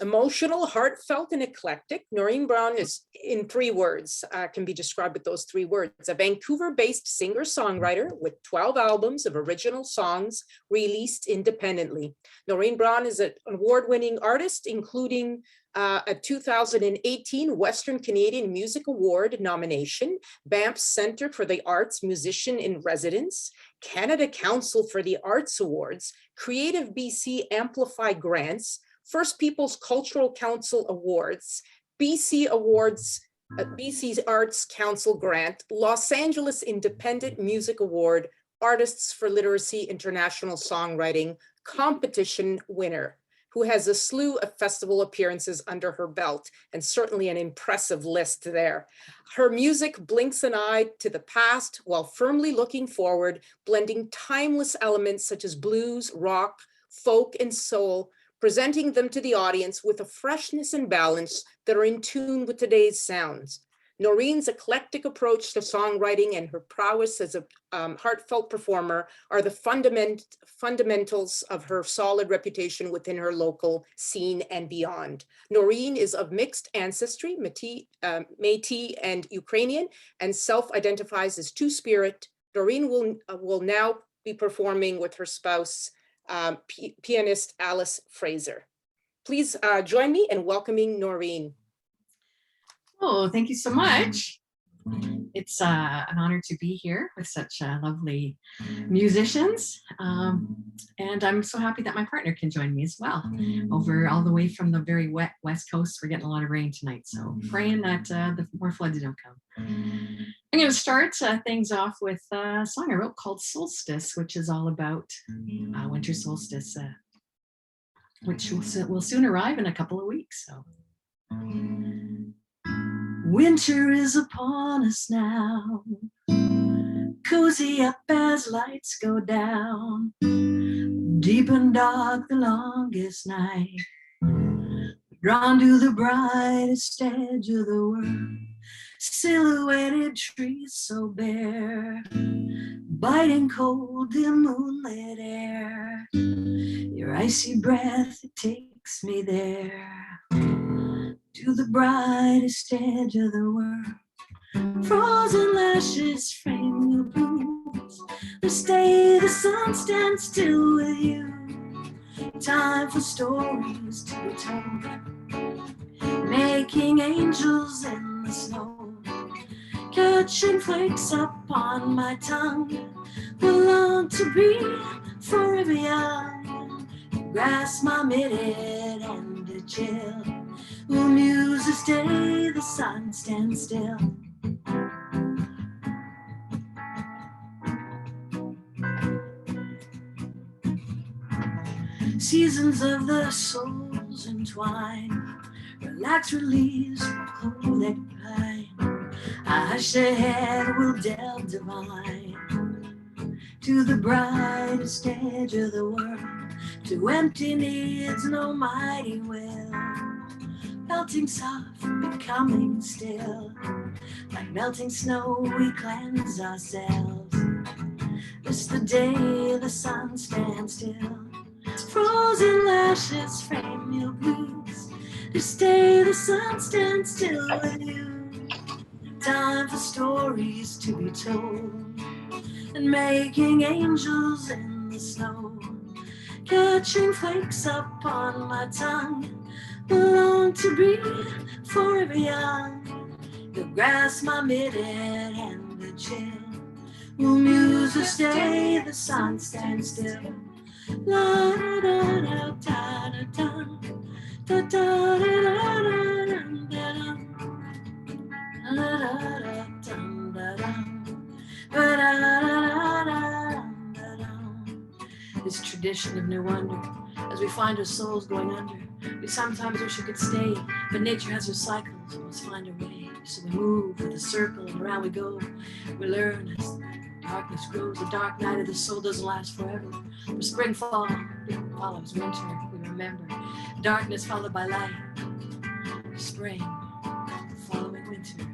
Emotional, heartfelt, and eclectic, Norine Braun is, in 3 words, can be described with those 3 words, a Vancouver-based singer-songwriter with 12 albums of original songs released independently. Norine Braun is an award-winning artist, including a 2018 Western Canadian Music Award nomination, Banff Centre for the Arts Musician in Residence, Canada Council for the Arts Awards, Creative BC Amplify Grants, First Peoples Cultural Council Awards, BC Awards, BC's Arts Council Grant, Los Angeles Independent Music Award, Artists for Literacy International Songwriting Competition winner, who has a slew of festival appearances under her belt, and certainly an impressive list there. Her music blinks an eye to the past while firmly looking forward, blending timeless elements such as blues, rock, folk, and soul, presenting them to the audience with a freshness and balance that are in tune with today's sounds. Norine's eclectic approach to songwriting and her prowess as a heartfelt performer are the fundamentals of her solid reputation within her local scene and beyond. Norine is of mixed ancestry, Métis and Ukrainian, and self-identifies as Two-Spirit. Norine will now be performing with her spouse, pianist Alice Fraser. Please join me in welcoming Norine. Oh, thank you so much. It's an honor to be here with such lovely musicians. And I'm so happy that my partner can join me as well. Over all the way from the very wet West Coast, we're getting a lot of rain tonight. So praying that the more floods don't come. I'm going to start things off with a song I wrote called Solstice, which is all about winter solstice, which will soon arrive in a couple of weeks. So. Winter is upon us now, cozy up as lights go down, deep and dark the longest night, drawn to the brightest edge of the world, silhouetted trees so bare, biting cold the moonlit air, your icy breath, it takes me there. To the brightest edge of the world, frozen lashes frame your blues. This day the sun stands still with you. Time for stories to be told, making angels in the snow, catching flakes upon my tongue. Will long to be forever young. Grasp my minute and a chill. Will muse this day the sun stands still. Seasons of the souls entwine, relax, release, hold that pine. A hush ahead will delve divine to the brightest edge of the world, to empty needs no mighty will. Melting soft, becoming still, like melting snow we cleanse ourselves. It's the day the sun stands still, frozen lashes frame your blues. This day the sun stands still with you. Time for stories to be told, and making angels in the snow, catching flakes upon my tongue. Long to be forever young. You'll grasp my minute and the chill. We'll muse this day the sun stands still. La da da da da da da da da da da. This tradition of no wonder, as we find our souls going under. We sometimes wish we could stay, but nature has her cycles, we must find a way. So we move with a circle and around we go. We learn as darkness grows. The dark night of the soul doesn't last forever. For spring follows winter, we remember. Darkness followed by light. Spring following winter.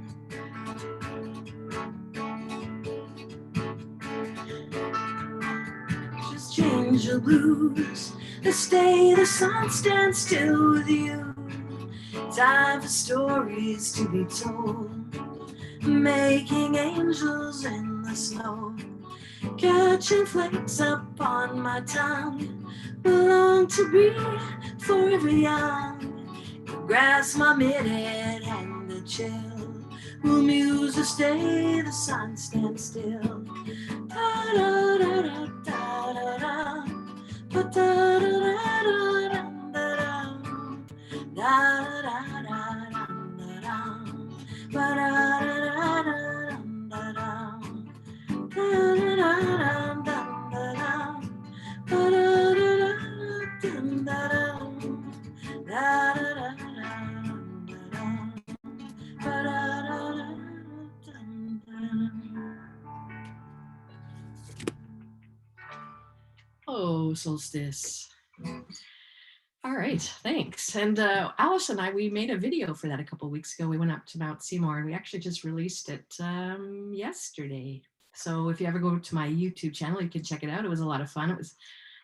Just change your blues. This day the sun stands still with you. Time for stories to be told. Making angels in the snow. Catching flakes up on my tongue. Long to be forever young. Grasp my minute and the chill. Will muse this day the sun stands still. Da da da da da da da. Da da da da da da da da da da. Oh, solstice. All right, thanks. And Alice and I, we made a video for that a couple of weeks ago. We went up to Mount Seymour and we actually just released it yesterday. So if you ever go to my YouTube channel, you can check it out. It was a lot of fun.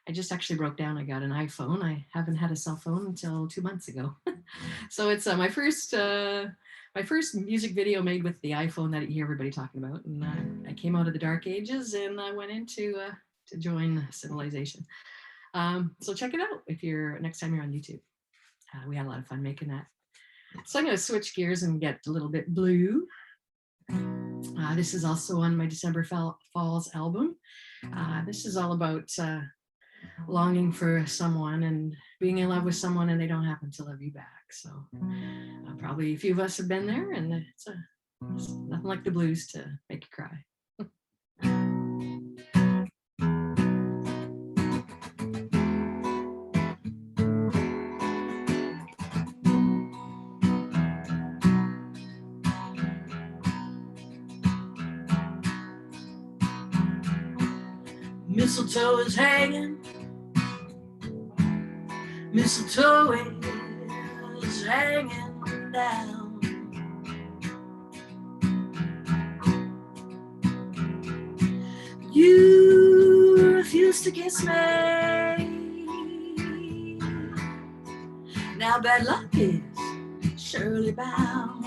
I just actually broke down. I got an iPhone. I haven't had a cell phone until 2 months ago. So it's my first music video made with the iPhone that you hear everybody talking about. And I came out of the dark ages and I went into to join civilization. So check it out if you're next time you're on YouTube. We had a lot of fun making that. So I'm going to switch gears and get a little bit blue. This is also on my December Falls album. This is all about longing for someone and being in love with someone and they don't happen to love you back. So probably a few of us have been there, and it's nothing like the blues to make you cry. Mistletoe is hanging. Mistletoe is hanging down. You refuse to kiss me. Now bad luck is surely bound.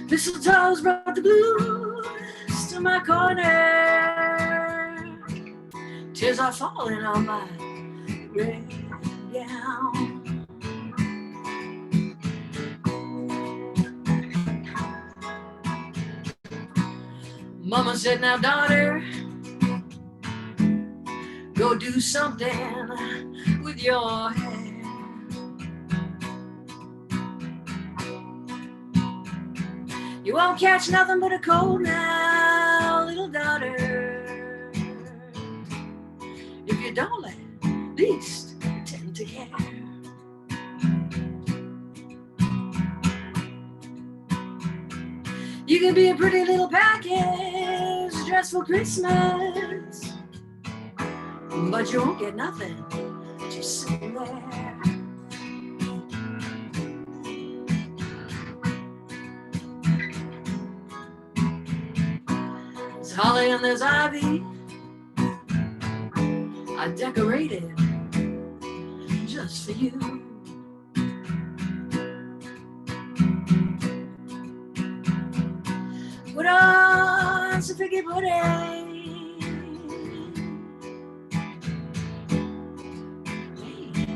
Mistletoe's brought the blues to my corner. Tears are falling on my red gown. Mama said, now daughter, go do something with your hair. You won't catch nothing but a cold now, little daughter, if you don't at least pretend to care. You can be a pretty little package dressed for Christmas, but you won't get nothing just sitting there. There's holly and there's ivy, I decorated just for you. Put on some figgy pudding. Hey,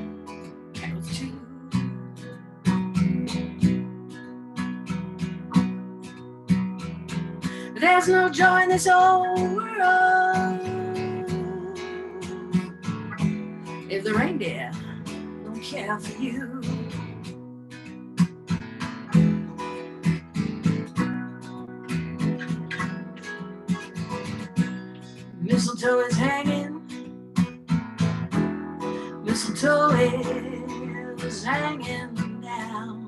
carols too. There's no joy in this old world if the reindeer don't care for you. Mistletoe is hanging. Mistletoe is hanging down.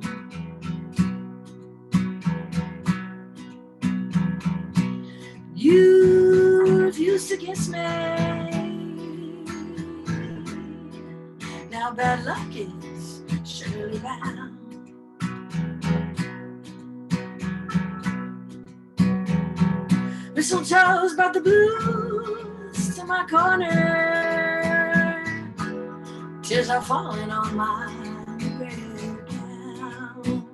You refuse to kiss me. Now bad luck is surely bound. Mistletoe's brought the blues to my corner. Tears are falling on my grave gown.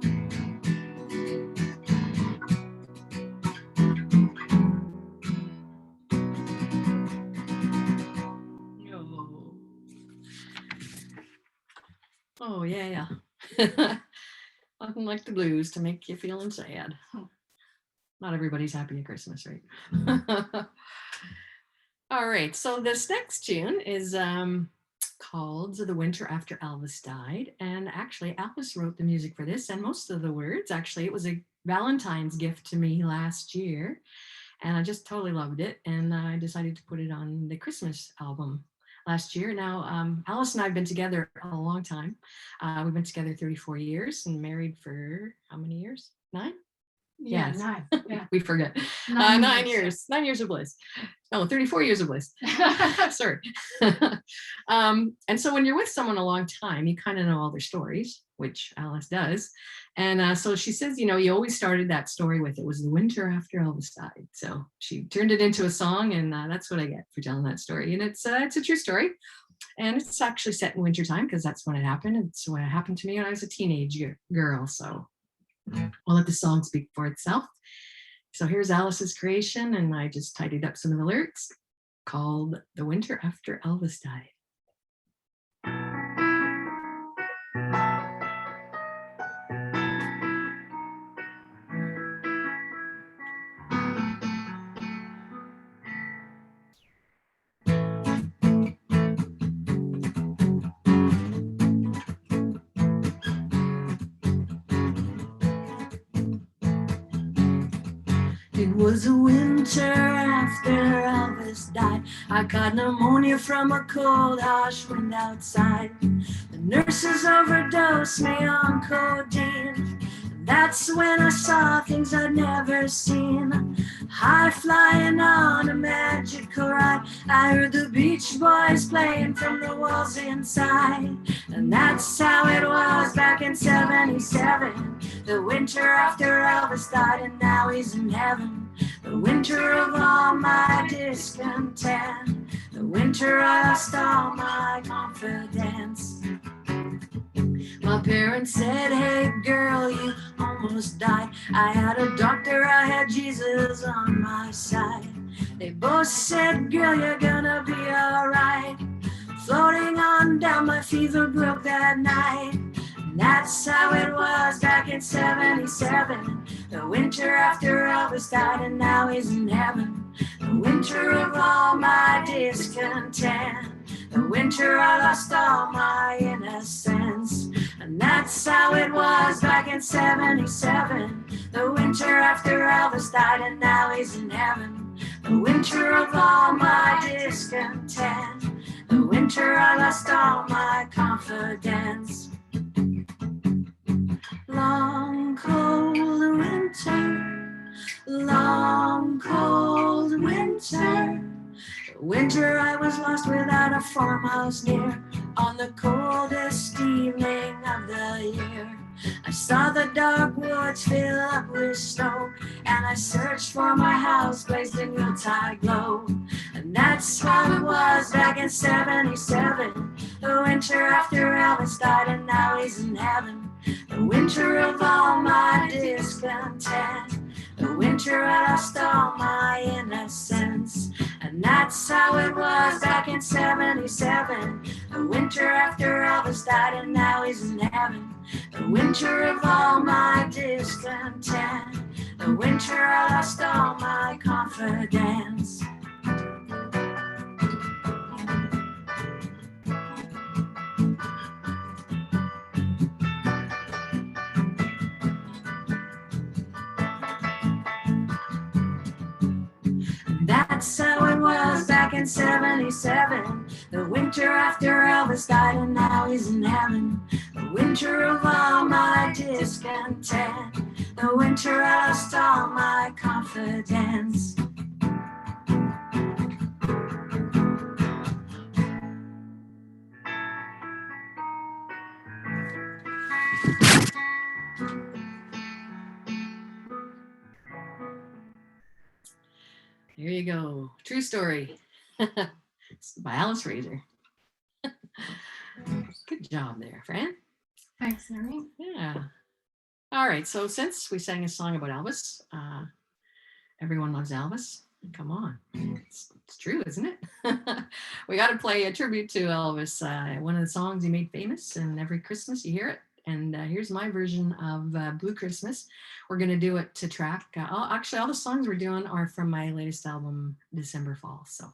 Oh yeah. Nothing like the blues to make you feeling sad. Not everybody's happy at Christmas, right? All right, so this next tune is called The Winter After Elvis Died. And actually, Alice wrote the music for this and most of the words. Actually, it was a Valentine's gift to me last year. And I just totally loved it. And I decided to put it on the Christmas album last year. Now, Alice and I have been together a long time. We've been together 34 years and married for how many years? 9? Yeah, Yes. 9. Yeah. We forget. 9 9 years. years. 9 years of bliss. No, 34 years of bliss. Sorry. And so when you're with someone a long time, you kind of know all their stories, which Alice does. And so she says, you know, you always started that story with, it was the winter after Elvis died. So she turned it into a song, and that's what I get for telling that story. And it's a true story. And it's actually set in wintertime because that's when it happened. It's when it happened to me when I was a teenage girl. So I'll let the song speak for itself. So here's Alice's creation, and I just tidied up some of the lyrics, called The Winter After Elvis Died. It was a winter after Elvis died. I caught pneumonia from a cold, harsh wind outside. The nurses overdosed me on codeine. That's when I saw things I'd never seen. High flying on a magical ride. I heard the Beach Boys playing from the walls inside. And that's how it was back in 77. The winter after Elvis died, and now he's in heaven. The winter of all my discontent. The winter I lost all my confidence. My parents said, hey girl, you almost died. I had a doctor, I had Jesus on my side. They both said, girl, you're gonna be alright. Floating on down, my fever broke that night. And that's how it was back in 77. The winter after Elvis died, and now he's in heaven. The winter of all my discontent. The winter I lost all my innocence. And that's how it was back in 77. The winter after Elvis died, and now he's in heaven. The winter of all my discontent. The winter I lost all my confidence. Long cold winter, long cold winter. Winter I was lost without a farmhouse near. On the coldest evening of the year, I saw the dark woods fill up with snow, and I searched for my house blazed in Yuletide glow. And that's how it was back in 77. The winter after Elvis died, and now he's in heaven. The winter of all my discontent. The winter I lost all my innocence. And that's how it was back in 77. The winter after Elvis died, and now he's in heaven. The winter of all my discontent. The winter I lost all my confidence. That's how it was back in 77. The winter after Elvis died, and now he's in heaven. The winter of all my discontent. The winter I lost all my confidence. Here you go. True story. By Alice Razor. Good job there, Fran. Thanks, Norine. Yeah. All right. So since we sang a song about Elvis, everyone loves Elvis. Come on. It's true, isn't it? We got to play a tribute to Elvis. One of the songs he made famous, and every Christmas you hear it. And here's my version of Blue Christmas. We're going to do it to track. Actually, all the songs we're doing are from my latest album, December Fall. So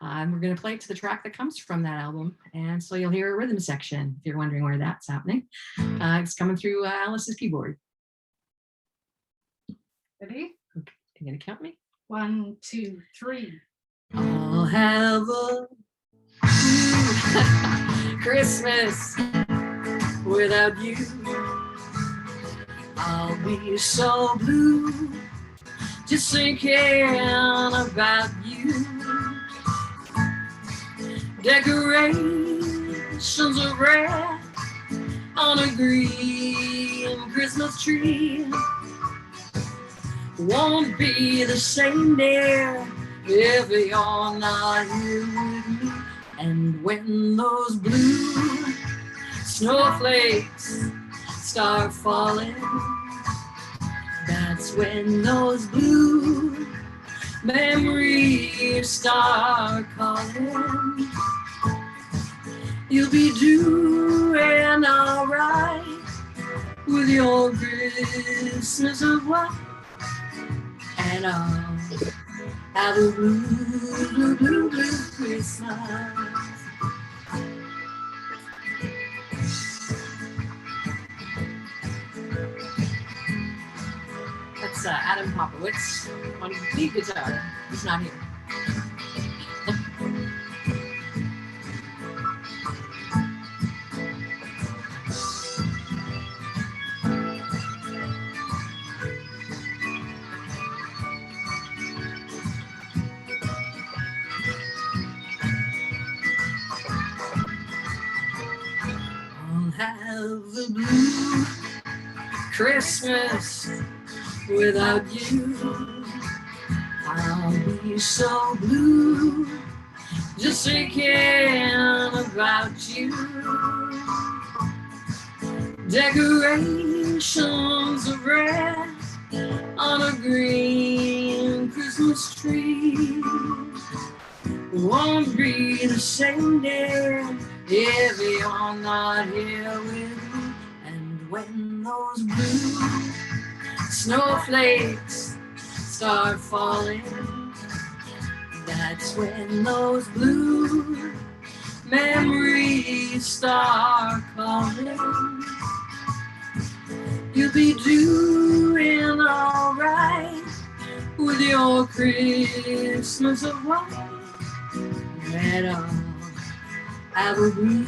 we're going to play it to the track that comes from that album. And so you'll hear a rhythm section if you're wondering where that's happening. It's coming through Alice's keyboard. Ready? Okay. You going to count me? 1, 2, 3. I'll have a Christmas without you. I'll be so blue just thinking about you. Decorations of red on a green Christmas tree won't be the same there if you're not here with me. And when those blue snowflakes start falling, that's when those blue memories start calling. You'll be doing alright with your Christmas of white, and I'll have a blue, blue, blue, blue Christmas. That's Adam Popowitz on lead guitar. He's not here. I'll have a blue Christmas without you. I'll be so blue just thinking about you. Decorations of red on a green Christmas tree won't be the same day if you're not here with me. And when those blue snowflakes start falling, that's when those blue memories start calling. You'll be doing alright with your Christmas of white, and I'll have a blue,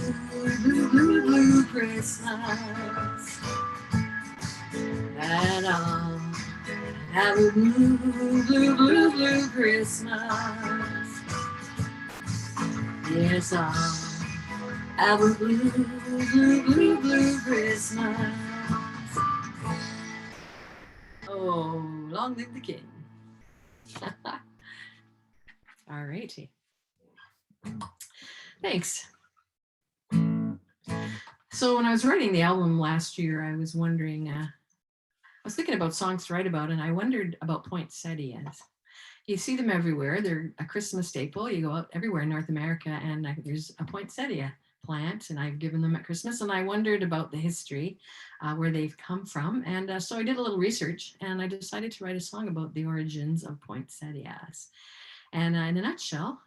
blue, blue, blue Christmas. And I'll have a blue, blue, blue, blue Christmas. Yes, I'll have a blue, blue, blue, blue Christmas. Oh, long live the king. All righty. Thanks. So when I was writing the album last year, I was wondering, I was thinking about songs to write about, and I wondered about poinsettias. You see them everywhere. They're a Christmas staple. You go out everywhere in North America, and there's a poinsettia plant, and I've given them at Christmas. And I wondered about the history, where they've come from. And so I did a little research, and I decided to write a song about the origins of poinsettias. And in a nutshell,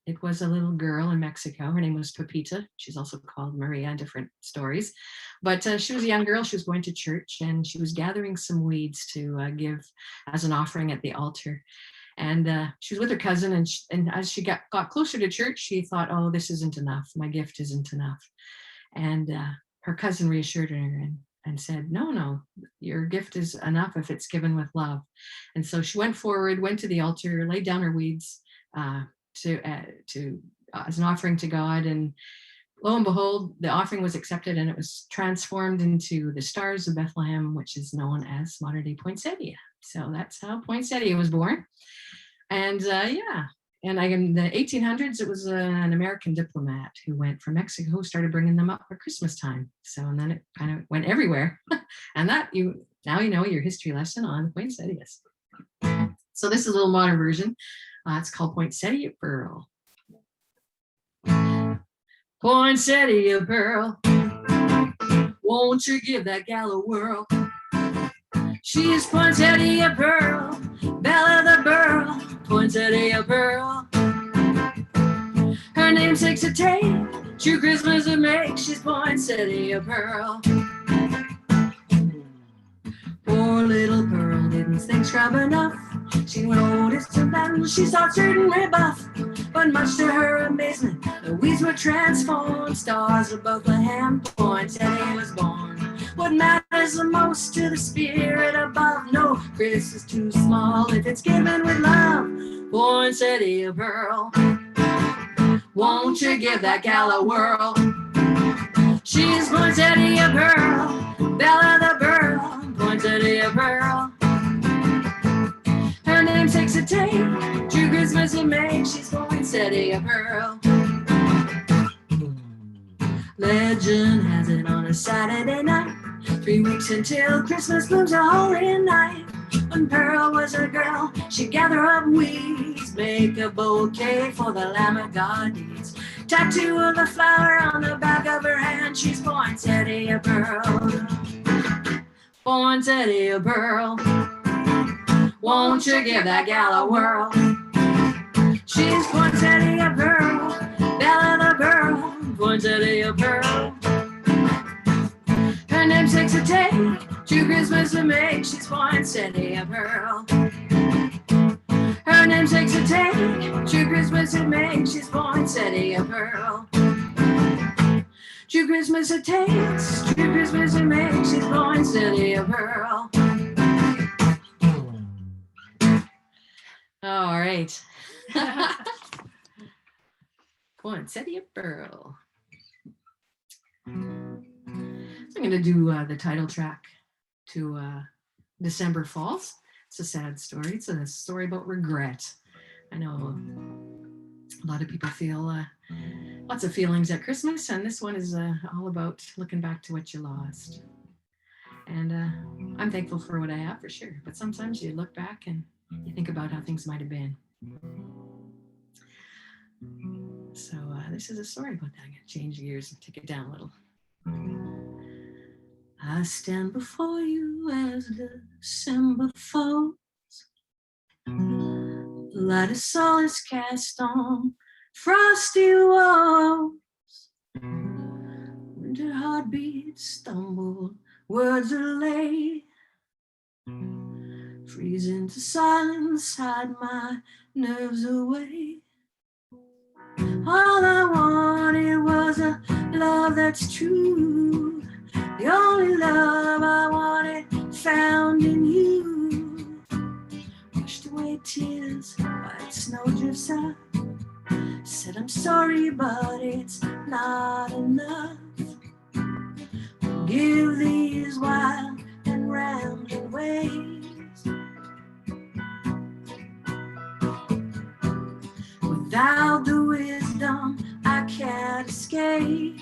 it was a little girl in Mexico. Her name was Pepita. She's also called Maria in different stories. But she was a young girl. She was going to church, and she was gathering some weeds to give as an offering at the altar. And she was with her cousin, and as she got closer to church, she thought, oh, this isn't enough. My gift isn't enough. And her cousin reassured her and said, no, your gift is enough if it's given with love. And so she went forward, went to the altar, laid down her weeds to as an offering to God. And lo and behold, the offering was accepted, and it was transformed into the Stars of Bethlehem, which is known as modern day poinsettia. So that's how poinsettia was born. And yeah, and in the 1800s, it was an American diplomat who went from Mexico who started bringing them up for Christmas time. So, and then it kind of went everywhere. And now you know your history lesson on poinsettias. So this is a little modern version. It's called Poinsettia Pearl. Poinsettia Pearl, won't you give that gal a whirl? She's Poinsettia Pearl, belle of the burl, Poinsettia Pearl. Her namesake's a take, true Christmas to make. She's Poinsettia Pearl. Poor little Pearl didn't think scrub enough. She noticed a man she saw certain rebuff. But much to her amazement, the weeds were transformed. Stars of Bethlehem, Poinsettia was born. What matters the most to the spirit above? No Chris is too small if it's given with love. Poinsettia Pearl, won't you give that gal a whirl? She's Poinsettia Pearl, belle of the burl, Poinsettia Pearl. Her namesake's a take, true Christmas to make. She's Poinsettia Pearl. Legend has it on a Saturday night, 3 weeks until Christmas blooms a holy night. When Pearl was a girl, she'd gather up weeds, make a bouquet for the Lamb of God needs. Tattoo of the flower on the back of her hand. She's Poinsettia Pearl. Poinsettia Pearl, won't you give that gal a whirl? She's Poinsettia Pearl, belle of the burl, Poinsettia Pearl. Her namesake's a take, true Christmas to make. She's Poinsettia Pearl. Her namesake's a take, true Christmas to make. She's Poinsettia Pearl. True Christmas it takes, true Christmas it makes. She's Poinsettia Pearl. All right. Poinsettia Pearl. I'm going to do the title track to December Falls. It's a sad story. It's a story about regret. I know a lot of people feel lots of feelings at Christmas, and this one is all about looking back to what you lost. And I'm thankful for what I have, for sure. But sometimes you look back and you think about how things might have been. So this is a story about that. I'm going to change gears and take it down a little. I stand before you as December falls. Light of solace cast on frosty walls. Winter heartbeats stumble, words are late. Freeze into silence, hide my nerves away. All I wanted was a love that's true. The only love I wanted found in you. Washed away tears, white snow drifts out. Said I'm sorry, but it's not enough. Give these wild and rambling ways. Without the wisdom, I can't escape.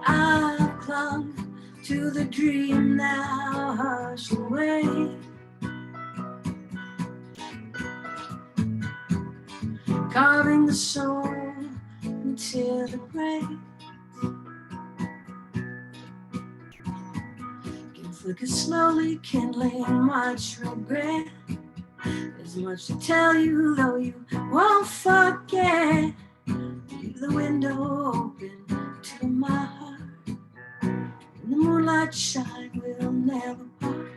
I've clung to the dream now hushed away. Carving the soul into the grave. Can flicker slowly, kindling much regret. There's much to tell you, though you won't forget. Leave the window open to my heart. In the moonlight shine, we'll never part.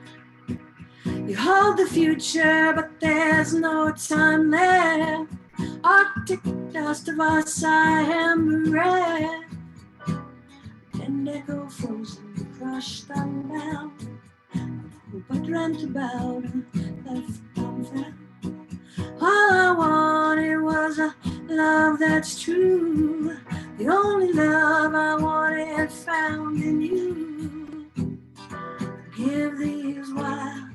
You hold the future, but there's no time left. Arctic dust of our Siam red. An echo frozen, crushed unbound. Hope I dreamt about and left unfound. All I wanted was a love that's true. The only love I wanted found in you. Give these wild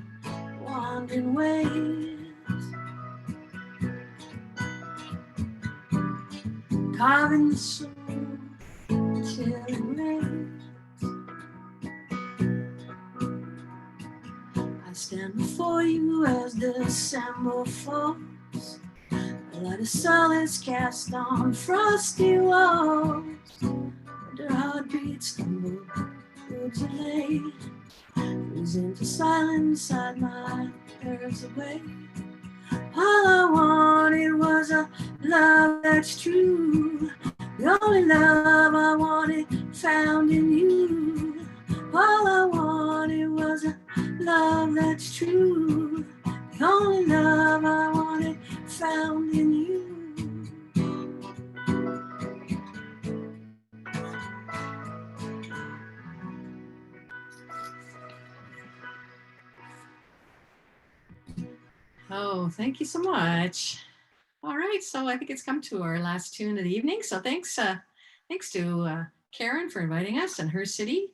wandering ways. loving the soul till it rains. I stand before you as December falls. A light of solace cast on frosty walls. And her heartbeat stumbled, words are late. Freeze into silence, hide my nerves away. All I wanted was a love that's true. The only love I wanted found in you. All I wanted was a love that's true. The only love I wanted found in you. Oh, thank you so much. All right, so I think it's come to our last tune of the evening. So thanks to Karen for inviting us and her city.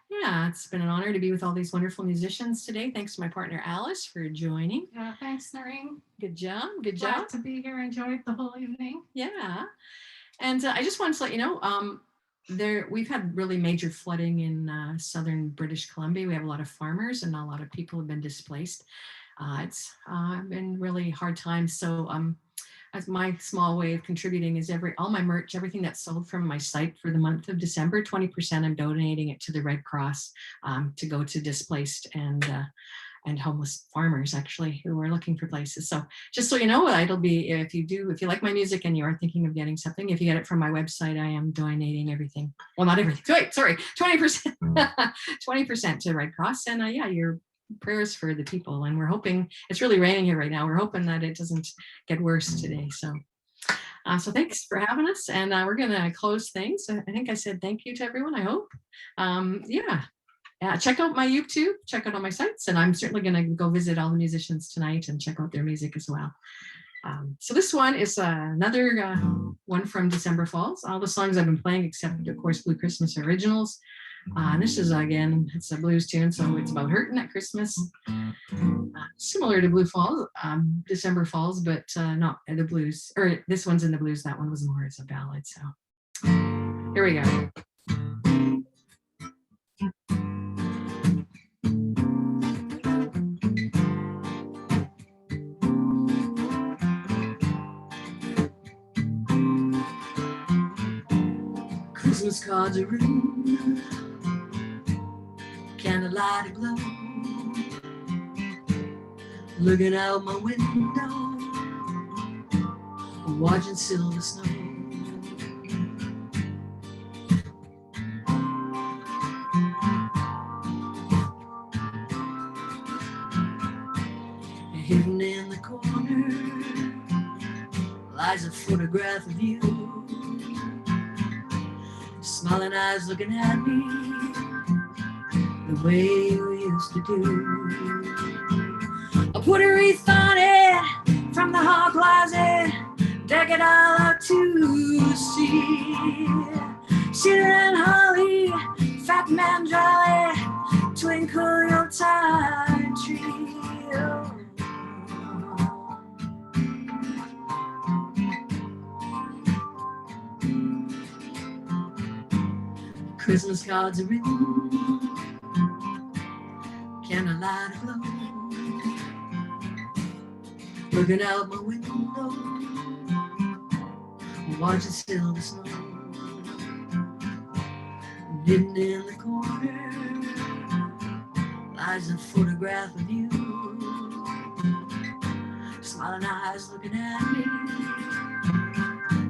Yeah, it's been an honor to be with all these wonderful musicians today. Thanks to my partner Alice for joining. Thanks, Norine. Good job. Good Glad job. to be here. Enjoyed the whole evening. Yeah, and I just wanted to let you know, we've had really major flooding in southern British Columbia. We have a lot of farmers and a lot of people have been displaced. It's been really hard times. So as my small way of contributing is all my merch, everything that's sold from my site for the month of December, 20% I'm donating it to the Red Cross to go to displaced and homeless farmers actually who are looking for places. So just so you know, it'll be, if you like my music and you are thinking of getting something, if you get it from my website, I am donating everything. Well, not everything, sorry, 20%, 20% to Red Cross. And yeah, your prayers for the people. And we're hoping, it's really raining here right now. We're hoping that it doesn't get worse today. So thanks for having us. And we're gonna close things. I think I said thank you to everyone, I hope. Check out my YouTube, check out all my sites, and I'm certainly going to go visit all the musicians tonight and check out their music as well. So this one is another one from December Falls. All the songs I've been playing, except of course Blue Christmas originals. And this is, again, it's a blues tune, so it's about hurting at Christmas. Similar to December Falls, but not the blues. Or this one's in the blues, that one was more as a ballad. So here we go. Christmas cards are written, candlelight aglow, looking out my window, watching silver snow. Hidden in the corner lies a photograph of you. Smiling eyes looking at me the way you used to do. I put a wreath on it from the hall closet, deck it all out to see. Cedar and holly, fat man jolly, twinkle your time tree. Christmas cards are written, candlelight aglow, looking out my window, watching silver snow. Hidden in the corner lies a photograph of you, smiling eyes looking at me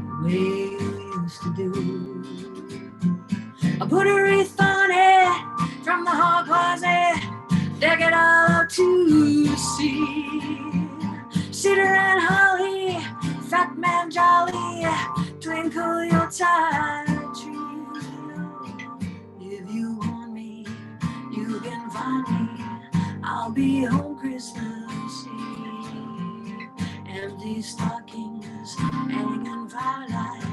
the way you used to do. I put a wreath on it from the hall closet, deck it all out to see. Cedar and holly, fat man jolly, twinkle your time tree. If you want me, you can find me. I'll be home Christmas Eve. Empty stockings, hanging firelight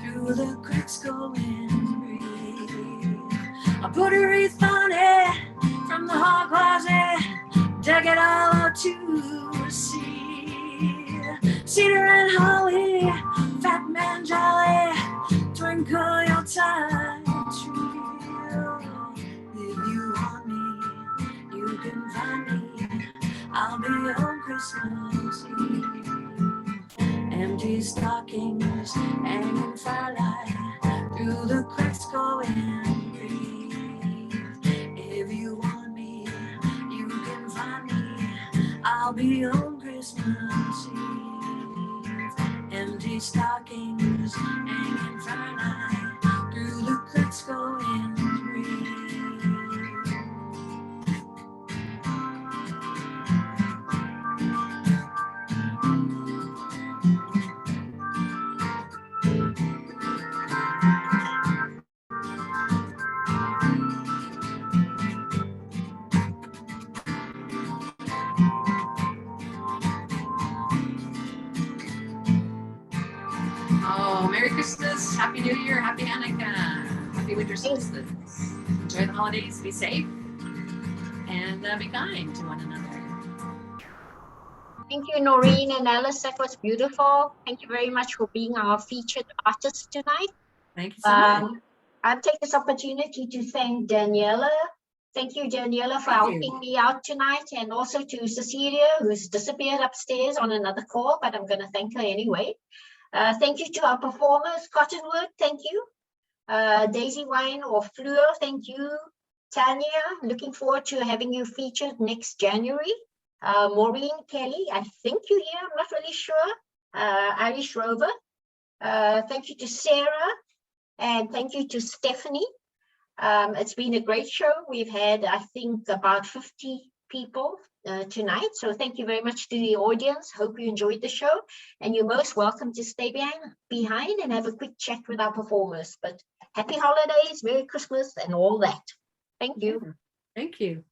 through the cracks going. I put a wreath on it from the hall closet, deck it all out to see. Cedar and holly, fat man jolly, twinkle your time trivial. If you want me, you can find me. I'll be on Christmas Eve. Empty stockings hanging firelight through the cracks going breathe. If you want me, you can find me. I'll be on Christmas Eve. Empty stockings hanging firelight through the cracks going breathe. Oh, Merry Christmas, Happy New Year, Happy Hanukkah, Happy Winter Solstice. Enjoy the holidays, be safe, and be kind to one another. Thank you, Noreen and Alice. That was beautiful. Thank you very much for being our featured artist tonight. Thank you so much. I'll take this opportunity to thank Daniela. Thank you, Daniela, for Thank you. helping me out tonight, and also to Cecilia, who's disappeared upstairs on another call, but I'm going to thank her anyway. Thank you to our performers, Cottonwood, thank you. Daisy Wine or Fleur, thank you. Tanya, looking forward to having you featured next January. Maureen Kelly, I think you're here, I'm not really sure. Irish Rover. Thank you to Sarah, and thank you to Stephanie. It's been a great show. We've had, I think, about 50 people tonight. So thank you very much to the audience. Hope you enjoyed the show. And you're most welcome to stay behind and have a quick chat with our performers. But happy holidays, Merry Christmas, and all that. Thank you. Thank you.